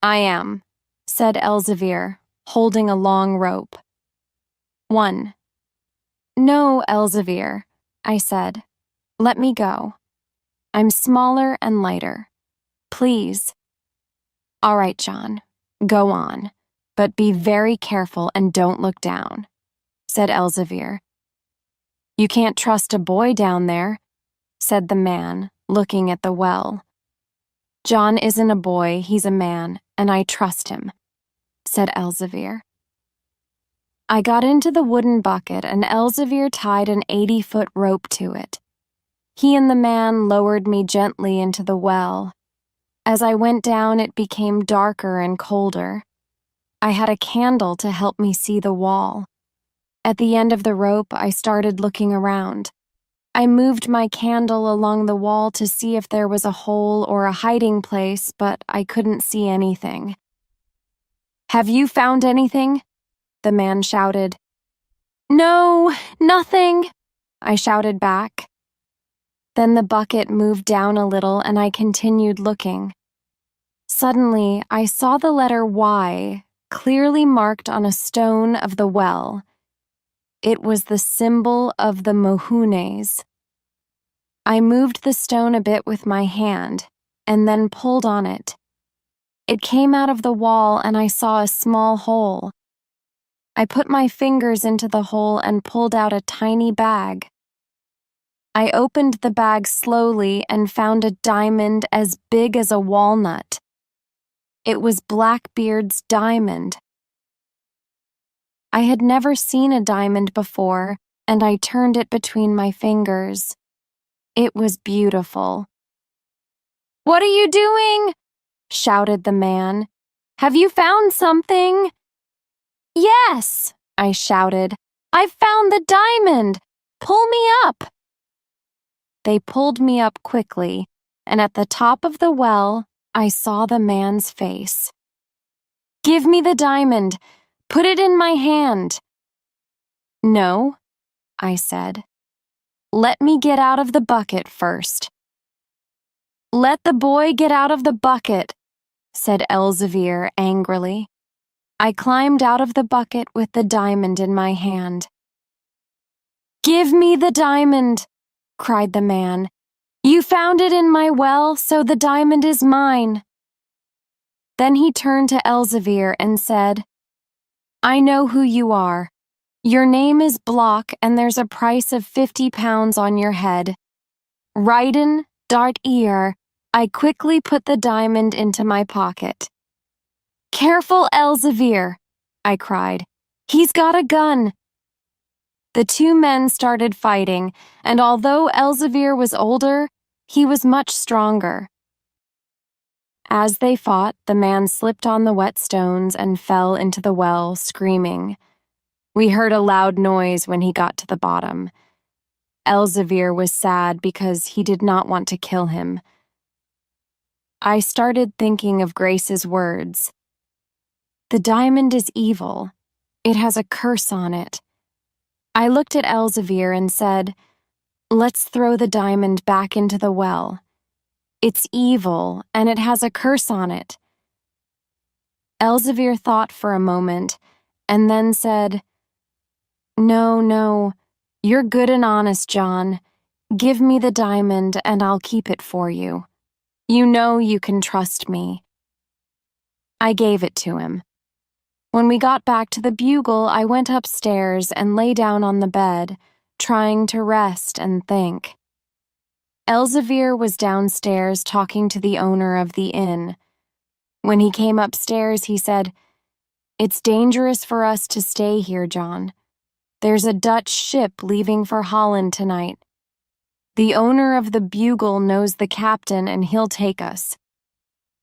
"I am," said Elzevir, holding a long rope. "1. "No, Elzevir," I said. "Let me go. I'm smaller and lighter. Please." "All right, John, go on, but be very careful and don't look down," said Elzevir. "You can't trust a boy down there," said the man, looking at the well. "John isn't a boy, he's a man, and I trust him," said Elzevir. I got into the wooden bucket, and Elzevir tied an 80-foot rope to it. He and the man lowered me gently into the well. As I went down, it became darker and colder. I had a candle to help me see the wall. At the end of the rope, I started looking around. I moved my candle along the wall to see if there was a hole or a hiding place, but I couldn't see anything. "Have you found anything?" the man shouted. "No, nothing," I shouted back. Then the bucket moved down a little and I continued looking. Suddenly, I saw the letter Y clearly marked on a stone of the well. It was the symbol of the Mohunes. I moved the stone a bit with my hand and then pulled on it. It came out of the wall and I saw a small hole. I put my fingers into the hole and pulled out a tiny bag. I opened the bag slowly and found a diamond as big as a walnut. It was Blackbeard's diamond. I had never seen a diamond before, and I turned it between my fingers. It was beautiful. "What are you doing?" shouted the man. "Have you found something?" "Yes," I shouted. I've found the diamond! Pull me up! They pulled me up quickly, and at the top of the well, I saw the man's face. Give me the diamond! Put it in my hand! No, I said. Let me get out of the bucket first. Let the boy get out of the bucket, said Elzevir angrily. I climbed out of the bucket with the diamond in my hand. Give me the diamond, cried the man. You found it in my well, so the diamond is mine. Then he turned to Elzevir and said, I know who you are. Your name is Block, and there's a price of 50 pounds on your head. Ryden, Dart Ear, I quickly put the diamond into my pocket. Careful, Elzevir, I cried. He's got a gun. The two men started fighting, and although Elzevir was older, he was much stronger. As they fought, the man slipped on the wet stones and fell into the well, screaming. We heard a loud noise when he got to the bottom. Elzevir was sad because he did not want to kill him. I started thinking of Grace's words. The diamond is evil. It has a curse on it. I looked at Elzevir and said, Let's throw the diamond back into the well. It's evil, and it has a curse on it. Elzevir thought for a moment, and then said, No, you're good and honest, John. Give me the diamond, and I'll keep it for you. You know you can trust me. I gave it to him. When we got back to the Bugle, I went upstairs and lay down on the bed, trying to rest and think. Elzevir was downstairs talking to the owner of the inn. When he came upstairs, he said, It's dangerous for us to stay here, John. There's a Dutch ship leaving for Holland tonight. The owner of the Bugle knows the captain and he'll take us.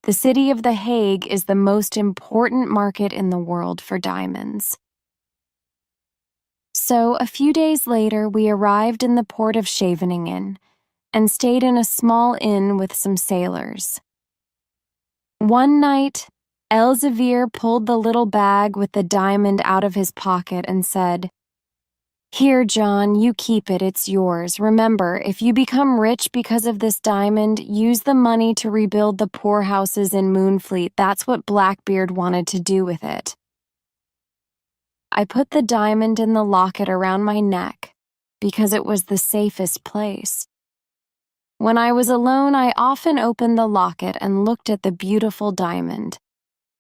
The city of The Hague is the most important market in the world for diamonds. So, a few days later, we arrived in the port of Scheveningen and stayed in a small inn with some sailors. One night, Elzevir pulled the little bag with the diamond out of his pocket and said, Here, John, you keep it, it's yours. Remember, if you become rich because of this diamond, use the money to rebuild the poorhouses in Moonfleet. That's what Blackbeard wanted to do with it. I put the diamond in the locket around my neck because it was the safest place. When I was alone, I often opened the locket and looked at the beautiful diamond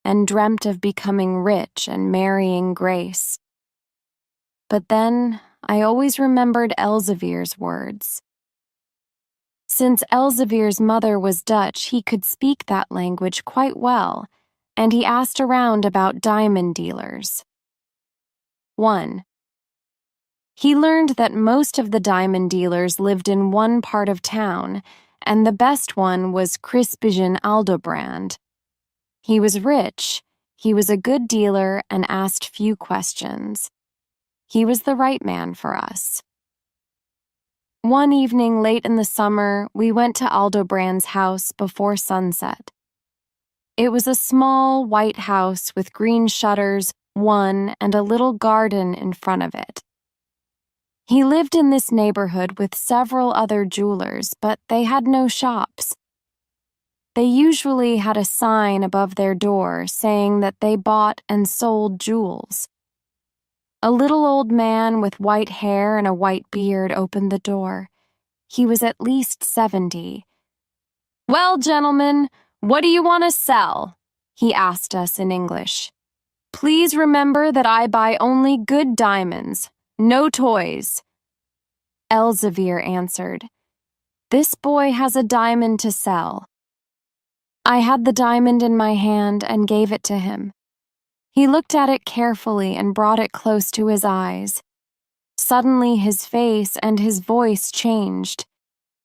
and dreamt of becoming rich and marrying Grace. But then, I always remembered Elzevir's words. Since Elzevir's mother was Dutch, he could speak that language quite well, and he asked around about diamond dealers. 1. He learned that most of the diamond dealers lived in one part of town, and the best one was Crispijn Aldobrand. He was rich, he was a good dealer, and asked few questions. He was the right man for us. One evening late in the summer, we went to Aldobrand's house before sunset. It was a small, white house with green shutters, and a little garden in front of it. He lived in this neighborhood with several other jewelers, but they had no shops. They usually had a sign above their door saying that they bought and sold jewels. A little old man with white hair and a white beard opened the door. He was at least 70. Well, gentlemen, what do you want to sell? He asked us in English. Please remember that I buy only good diamonds, no toys. Elzevir answered, This boy has a diamond to sell. I had the diamond in my hand and gave it to him. He looked at it carefully and brought it close to his eyes. Suddenly his face and his voice changed.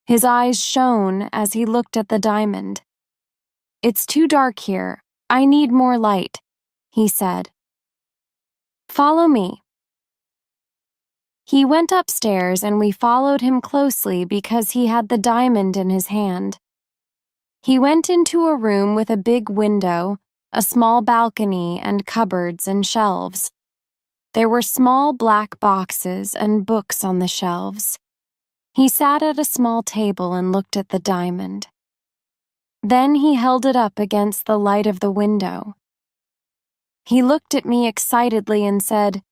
His eyes shone as he looked at the diamond. It's too dark here. I need more light, he said. Follow me. He went upstairs and we followed him closely because he had the diamond in his hand. He went into a room with a big window, a small balcony, and cupboards and shelves. There were small black boxes and books on the shelves. He sat at a small table and looked at the diamond. Then he held it up against the light of the window. He looked at me excitedly and said,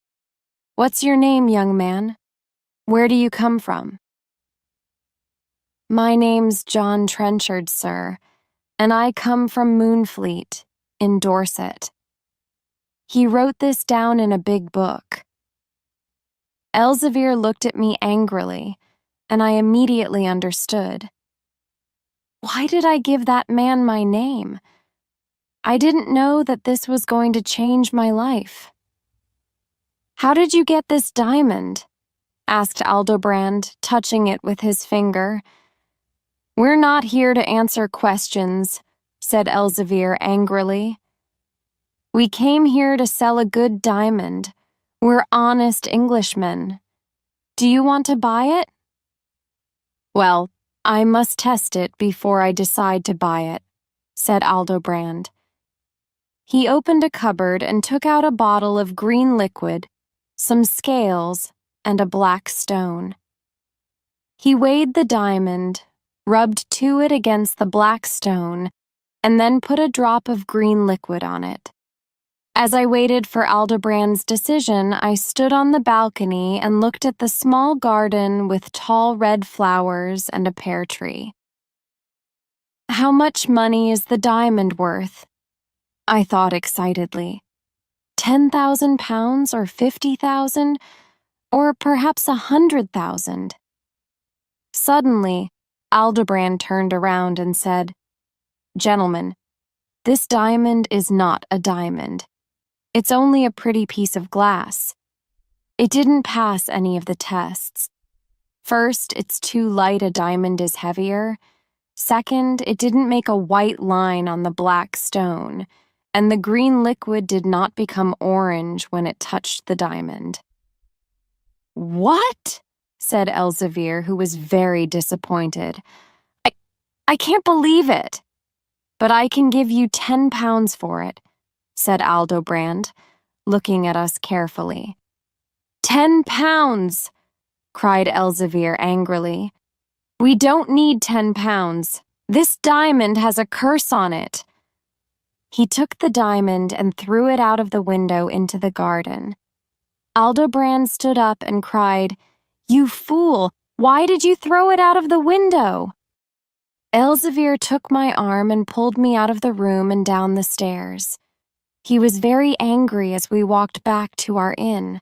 "What's your name, young man? Where do you come from?" "My name's John Trenchard, sir, and I come from Moonfleet, in Dorset." He wrote this down in a big book. Elzevir looked at me angrily, and I immediately understood. Why did I give that man my name? I didn't know that this was going to change my life. "How did you get this diamond?" asked Aldobrand, touching it with his finger. "We're not here to answer questions," said Elzevir angrily. "We came here to sell a good diamond. We're honest Englishmen. Do you want to buy it?" "Well, I must test it before I decide to buy it," said Aldobrand. He opened a cupboard and took out a bottle of green liquid, some scales, and a black stone. He weighed the diamond, rubbed to it against the black stone, and then put a drop of green liquid on it. As I waited for Aldobrand's decision, I stood on the balcony and looked at the small garden with tall red flowers and a pear tree. "How much money is the diamond worth?" I thought excitedly. 10,000 pounds or 50,000, or perhaps 100,000. Suddenly, Aldobrand turned around and said, "Gentlemen, this diamond is not a diamond. It's only a pretty piece of glass. It didn't pass any of the tests. First, it's too light a diamond is heavier. Second, it didn't make a white line on the black stone, and the green liquid did not become orange when it touched the diamond." "What?" said Elzevir, who was very disappointed. I can't believe it." "But I can give you 10 pounds for it," said Aldobrand, looking at us carefully. 10 pounds! cried Elzevir angrily. "We don't need 10 pounds. This diamond has a curse on it." He took the diamond and threw it out of the window into the garden. Aldobrand stood up and cried, "You fool! Why did you throw it out of the window?" Elzevir took my arm and pulled me out of the room and down the stairs. He was very angry as we walked back to our inn.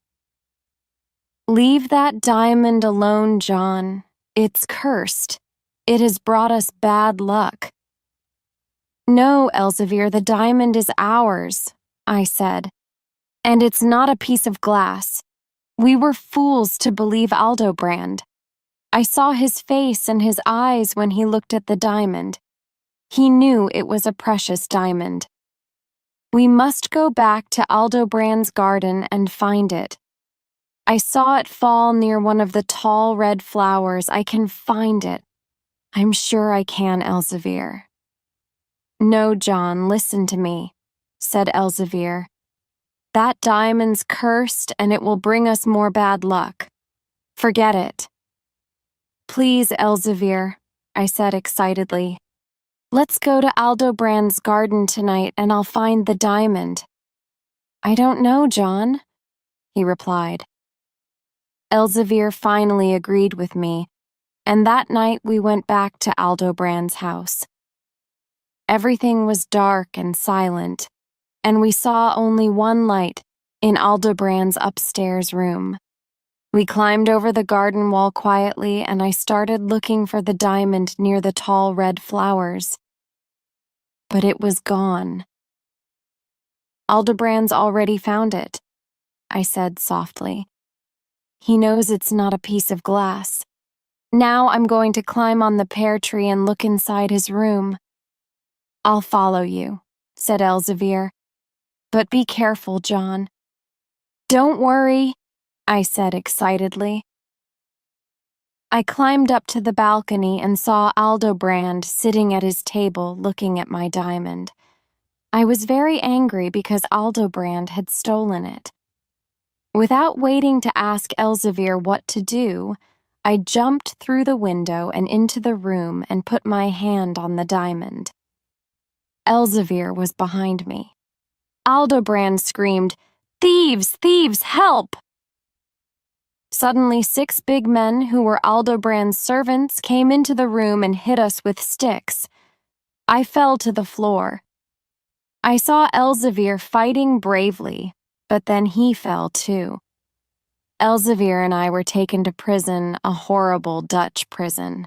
"Leave that diamond alone, John. It's cursed. It has brought us bad luck." "No, Elzevir, the diamond is ours," I said. "And it's not a piece of glass. We were fools to believe Aldobrand. I saw his face and his eyes when he looked at the diamond. He knew it was a precious diamond. We must go back to Aldobrand's garden and find it. I saw it fall near one of the tall red flowers. I can find it. I'm sure I can, Elzevir." "No, John, listen to me," said Elzevir. "That diamond's cursed and it will bring us more bad luck. Forget it." "Please, Elzevir," I said excitedly. "Let's go to Aldobrand's garden tonight and I'll find the diamond." "I don't know, John," he replied. Elzevir finally agreed with me, and that night we went back to Aldobrand's house. Everything was dark and silent, and we saw only one light in Aldobrand's upstairs room. We climbed over the garden wall quietly, and I started looking for the diamond near the tall red flowers. But it was gone. "Aldobrand's already found it," I said softly. "He knows it's not a piece of glass. Now I'm going to climb on the pear tree and look inside his room." "I'll follow you," said Elzevir. "But be careful, John." "Don't worry," I said excitedly. I climbed up to the balcony and saw Aldobrand sitting at his table looking at my diamond. I was very angry because Aldobrand had stolen it. Without waiting to ask Elzevir what to do, I jumped through the window and into the room and put my hand on the diamond. Elzevir was behind me. Aldobrand screamed, "Thieves! Thieves! Help!" Suddenly, 6 big men who were Aldobrand's servants came into the room and hit us with sticks. I fell to the floor. I saw Elzevir fighting bravely, but then he fell too. Elzevir and I were taken to prison, a horrible Dutch prison.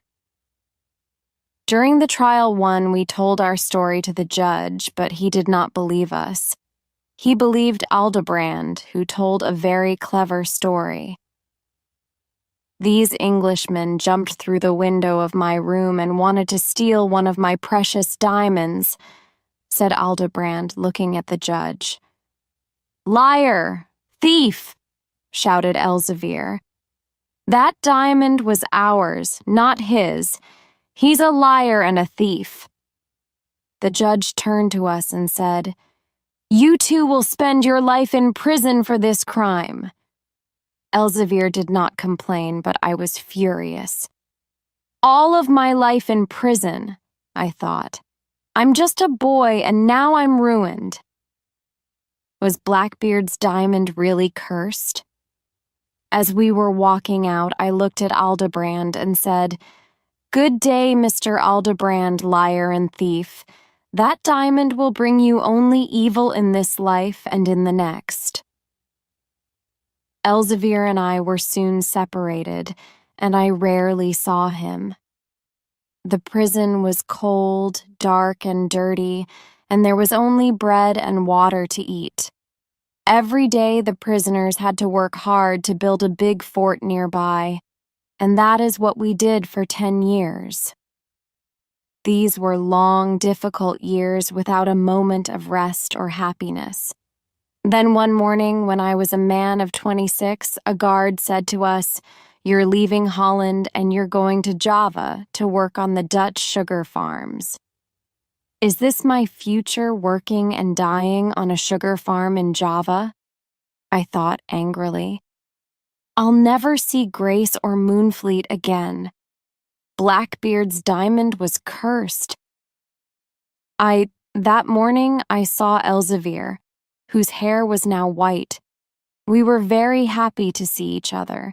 During the trial 1, we told our story to the judge, but he did not believe us. He believed Aldobrand, who told a very clever story. These Englishmen jumped through the window of my room and wanted to steal one of my precious diamonds, said Aldobrand, looking at the judge. "Liar! Thief!" shouted Elzevir. "That diamond was ours, not his. He's a liar and a thief." The judge turned to us and said, "You two will spend your life in prison for this crime." Elzevir did not complain, but I was furious. All of my life in prison, I thought. I'm just a boy and now I'm ruined. Was Blackbeard's diamond really cursed? As we were walking out, I looked at Aldobrand and said, "Good day, Mr. Aldobrand, liar and thief. That diamond will bring you only evil in this life and in the next." Elzevir and I were soon separated, and I rarely saw him. The prison was cold, dark, and dirty, and there was only bread and water to eat. Every day the prisoners had to work hard to build a big fort nearby, and that is what we did for 10 years. These were long, difficult years without a moment of rest or happiness. Then one morning, when I was a man of 26, a guard said to us, "You're leaving Holland and you're going to Java to work on the Dutch sugar farms." Is this my future, working and dying on a sugar farm in Java? I thought angrily. I'll never see Grace or Moonfleet again. Blackbeard's diamond was cursed. That morning I saw Elzevir, whose hair was now white. We were very happy to see each other.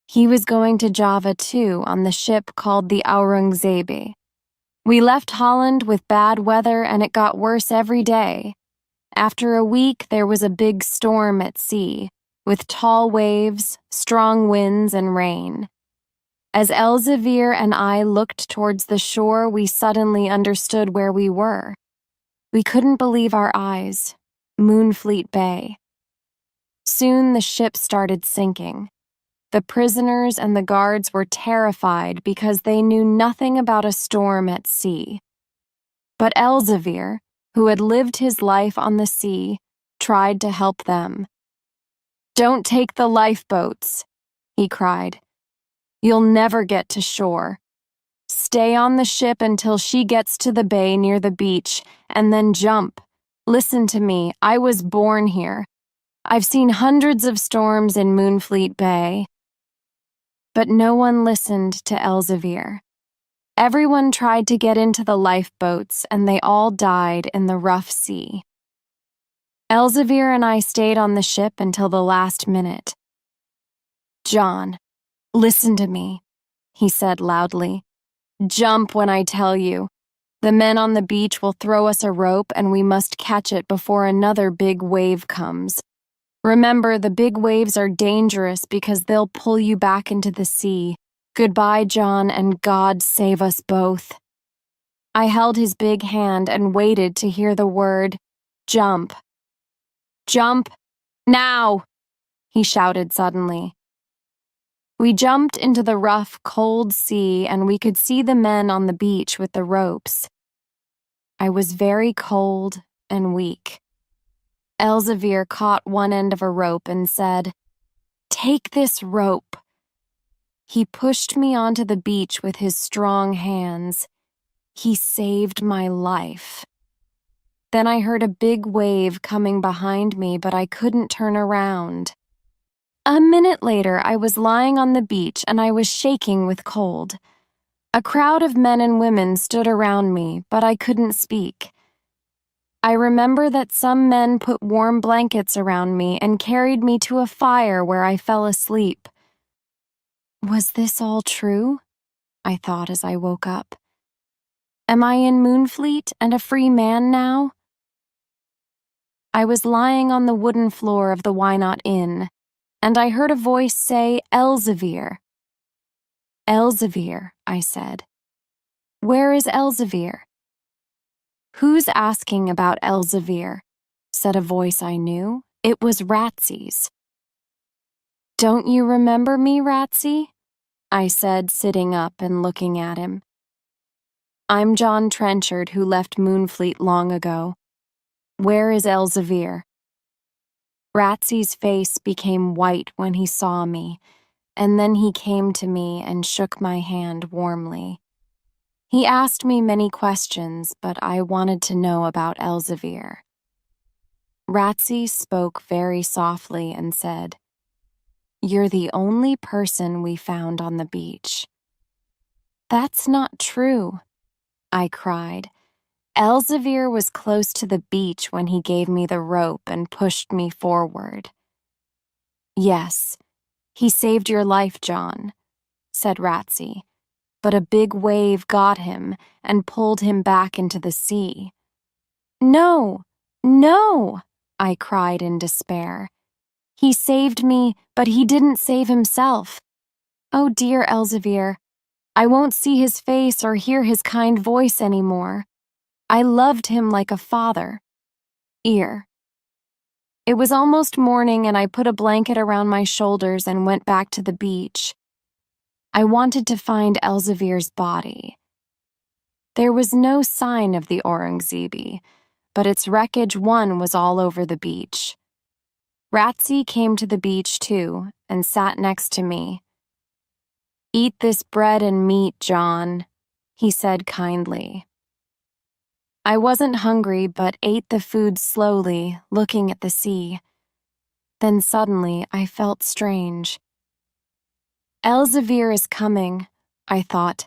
He was going to Java too, on the ship called the Aurungzebe. We left Holland with bad weather and it got worse every day. After a week, there was a big storm at sea, with tall waves, strong winds, and rain. As Elzevir and I looked towards the shore, we suddenly understood where we were. We couldn't believe our eyes. Moonfleet Bay. Soon the ship started sinking. The prisoners and the guards were terrified because they knew nothing about a storm at sea. But Elzevir, who had lived his life on the sea, tried to help them. "Don't take the lifeboats," he cried. "You'll never get to shore. Stay on the ship until she gets to the bay near the beach, and then jump. Listen to me, I was born here. I've seen hundreds of storms in Moonfleet Bay." But no one listened to Elzevir. Everyone tried to get into the lifeboats, and they all died in the rough sea. Elzevir and I stayed on the ship until the last minute. "John, listen to me," he said loudly. "Jump when I tell you. The men on the beach will throw us a rope and we must catch it before another big wave comes. Remember, the big waves are dangerous because they'll pull you back into the sea. Goodbye, John, and God save us both." I held his big hand and waited to hear the word, "Jump." "Jump, now!" he shouted suddenly. We jumped into the rough, cold sea, and we could see the men on the beach with the ropes. I was very cold and weak. Elzevir caught one end of a rope and said, Take this rope." He pushed me onto the beach with his strong hands. He saved my life. Then I heard a big wave coming behind me, but I couldn't turn around. A minute later, I was lying on the beach and I was shaking with cold. A crowd of men and women stood around me, but I couldn't speak. I remember that some men put warm blankets around me and carried me to a fire where I fell asleep. Was this all true? I thought as I woke up. Am I in Moonfleet and a free man now? I was lying on the wooden floor of the Why Not Inn, and I heard a voice say, "Elzevir." "Elzevir," I said. "Where is Elzevir?" "Who's asking about Elzevir?" said a voice I knew. It was Ratsy's. "Don't you remember me, Ratsy?" I said, sitting up and looking at him. "I'm John Trenchard, who left Moonfleet long ago. Where is Elzevir?" Ratsy's face became white when he saw me, and then he came to me and shook my hand warmly. He asked me many questions, but I wanted to know about Elzevir. Ratsy spoke very softly and said, "You're the only person we found on the beach." "That's not true," I cried. "Elzevir was close to the beach when he gave me the rope and pushed me forward." "Yes, he saved your life, John," said Ratsy, "but a big wave got him and pulled him back into the sea." "No, no!" I cried in despair. "He saved me, but he didn't save himself. Oh dear Elzevir, I won't see his face or hear his kind voice anymore. I loved him like a father." Ear. It was almost morning and I put a blanket around my shoulders and went back to the beach. I wanted to find Elzevir's body. There was no sign of the Aurangzebe, but its wreckage was all over the beach. Ratsy came to the beach too and sat next to me. "Eat this bread and meat, John," he said kindly. I wasn't hungry but ate the food slowly, looking at the sea. Then suddenly I felt strange. Elzevir is coming, I thought.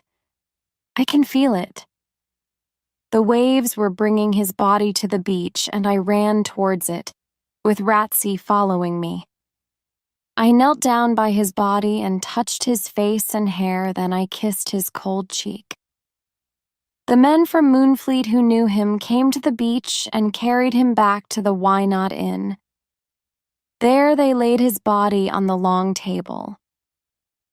I can feel it. The waves were bringing his body to the beach and I ran towards it, with Ratsy following me. I knelt down by his body and touched his face and hair, then I kissed his cold cheek. The men from Moonfleet who knew him came to the beach and carried him back to the Why Not Inn. There they laid his body on the long table.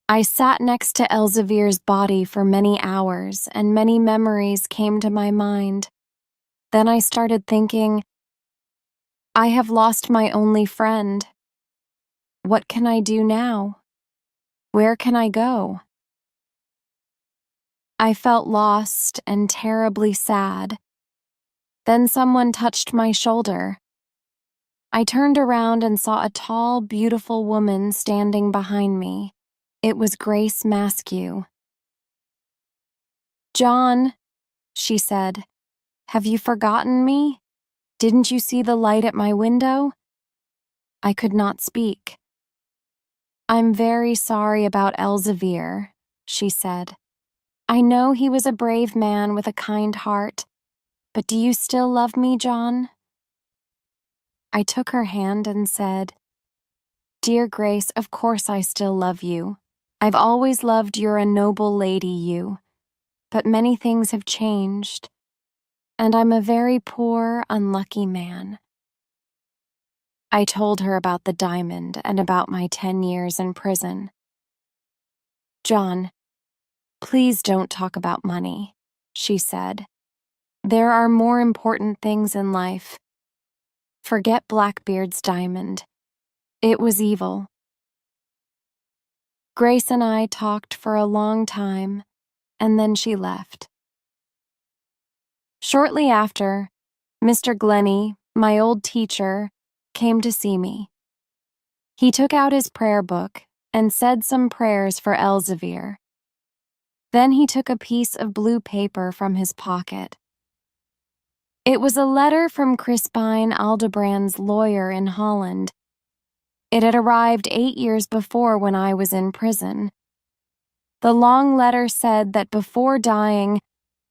I sat next to Elzevir's body for many hours, and many memories came to my mind. Then I started thinking, I have lost my only friend. What can I do now? Where can I go? I felt lost and terribly sad. Then someone touched my shoulder. I turned around and saw a tall, beautiful woman standing behind me. It was Grace Maskew. "John," she said, "have you forgotten me? Didn't you see the light at my window?" I could not speak. "I'm very sorry about Elzevir," she said. "I know he was a brave man with a kind heart, but do you still love me, John?" I took her hand and said, "Dear Grace, of course I still love you. I've always loved you're a noble lady, you. But many things have changed, and I'm a very poor, unlucky man." I told her about the diamond and about my 10 years in prison. "John, please don't talk about money," she said. "There are more important things in life. Forget Blackbeard's diamond. It was evil." Grace and I talked for a long time, and then she left. Shortly after, Mr. Glennie, my old teacher, came to see me. He took out his prayer book and said some prayers for Elzevir. Then he took a piece of blue paper from his pocket. It was a letter from Crispijn Aldebrand's lawyer in Holland. It had arrived 8 years before when I was in prison. The long letter said that before dying,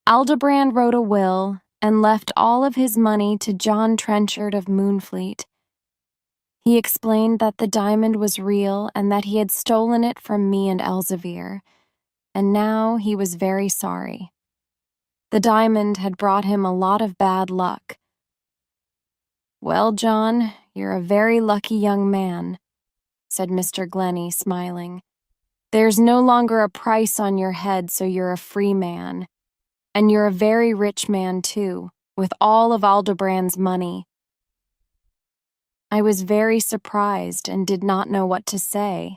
Aldebrand wrote a will and left all of his money to John Trenchard of Moonfleet. He explained that the diamond was real and that he had stolen it from me and Elzevir, and now he was very sorry. The diamond had brought him a lot of bad luck. "Well, John, you're a very lucky young man," said Mr. Glennie, smiling. "There's no longer a price on your head, so you're a free man. And you're a very rich man, too, with all of Aldebrand's money." I was very surprised and did not know what to say.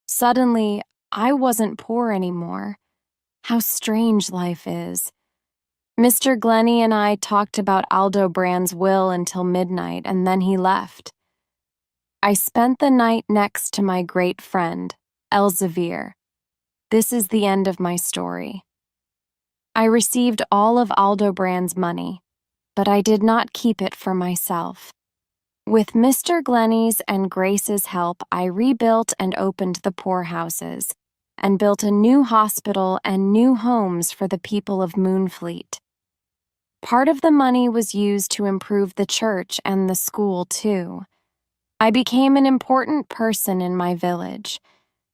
Suddenly, I wasn't poor anymore. How strange life is. Mr. Glennie and I talked about Aldebrand's will until midnight, and then he left. I spent the night next to my great friend, Elzevir. This is the end of my story. I received all of Aldebrand's money, but I did not keep it for myself. With Mr. Glennie's and Grace's help, I rebuilt and opened the poorhouses, and built a new hospital and new homes for the people of Moonfleet. Part of the money was used to improve the church and the school, too. I became an important person in my village.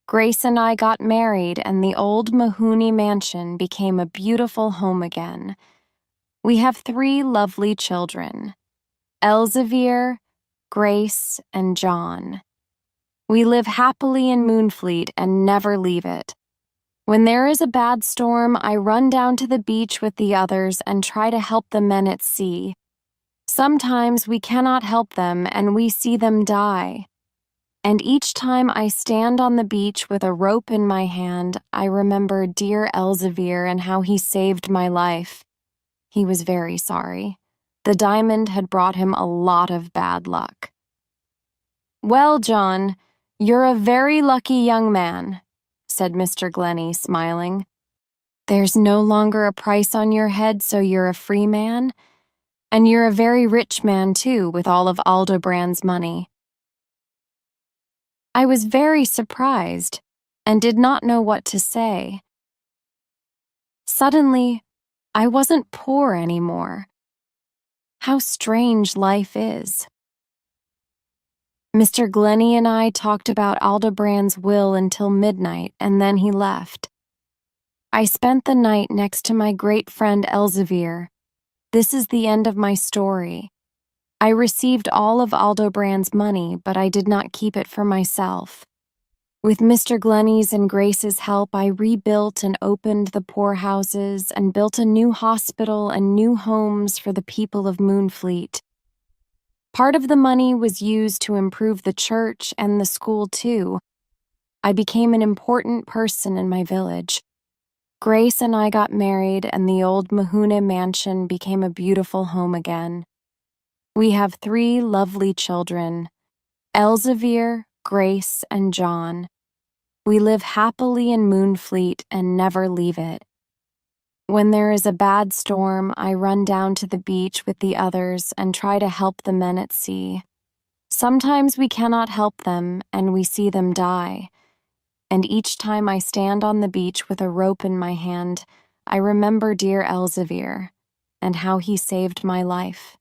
Grace and I got married, and the old Mahoney mansion became a beautiful home again. We have 3 lovely children, Elzevir, Grace, and John. We live happily in Moonfleet and never leave it. When there is a bad storm, I run down to the beach with the others and try to help the men at sea. Sometimes we cannot help them and we see them die. And each time I stand on the beach with a rope in my hand, I remember dear Elzevir and how he saved my life. He was very sorry. The diamond had brought him a lot of bad luck. "Well, John, you're a very lucky young man," said Mr. Glennie, smiling. "There's no longer a price on your head, so you're a free man. And you're a very rich man, too, with all of Aldebrand's money." I was very surprised and did not know what to say. Suddenly, I wasn't poor anymore. How strange life is. Mr. Glennie and I talked about Aldebrand's will until midnight, and then he left. I spent the night next to my great friend Elzevir. This is the end of my story. I received all of Aldebrand's money, but I did not keep it for myself. With Mr. Glennie's and Grace's help, I rebuilt and opened the poorhouses and built a new hospital and new homes for the people of Moonfleet. Part of the money was used to improve the church and the school, too. I became an important person in my village. Grace and I got married, and the old Mahoney mansion became a beautiful home again. We have 3 lovely children, Elzevir, Grace, and John. We live happily in Moonfleet and never leave it. When there is a bad storm, I run down to the beach with the others and try to help the men at sea. Sometimes we cannot help them and we see them die. And each time I stand on the beach with a rope in my hand, I remember dear Elzevir and how he saved my life.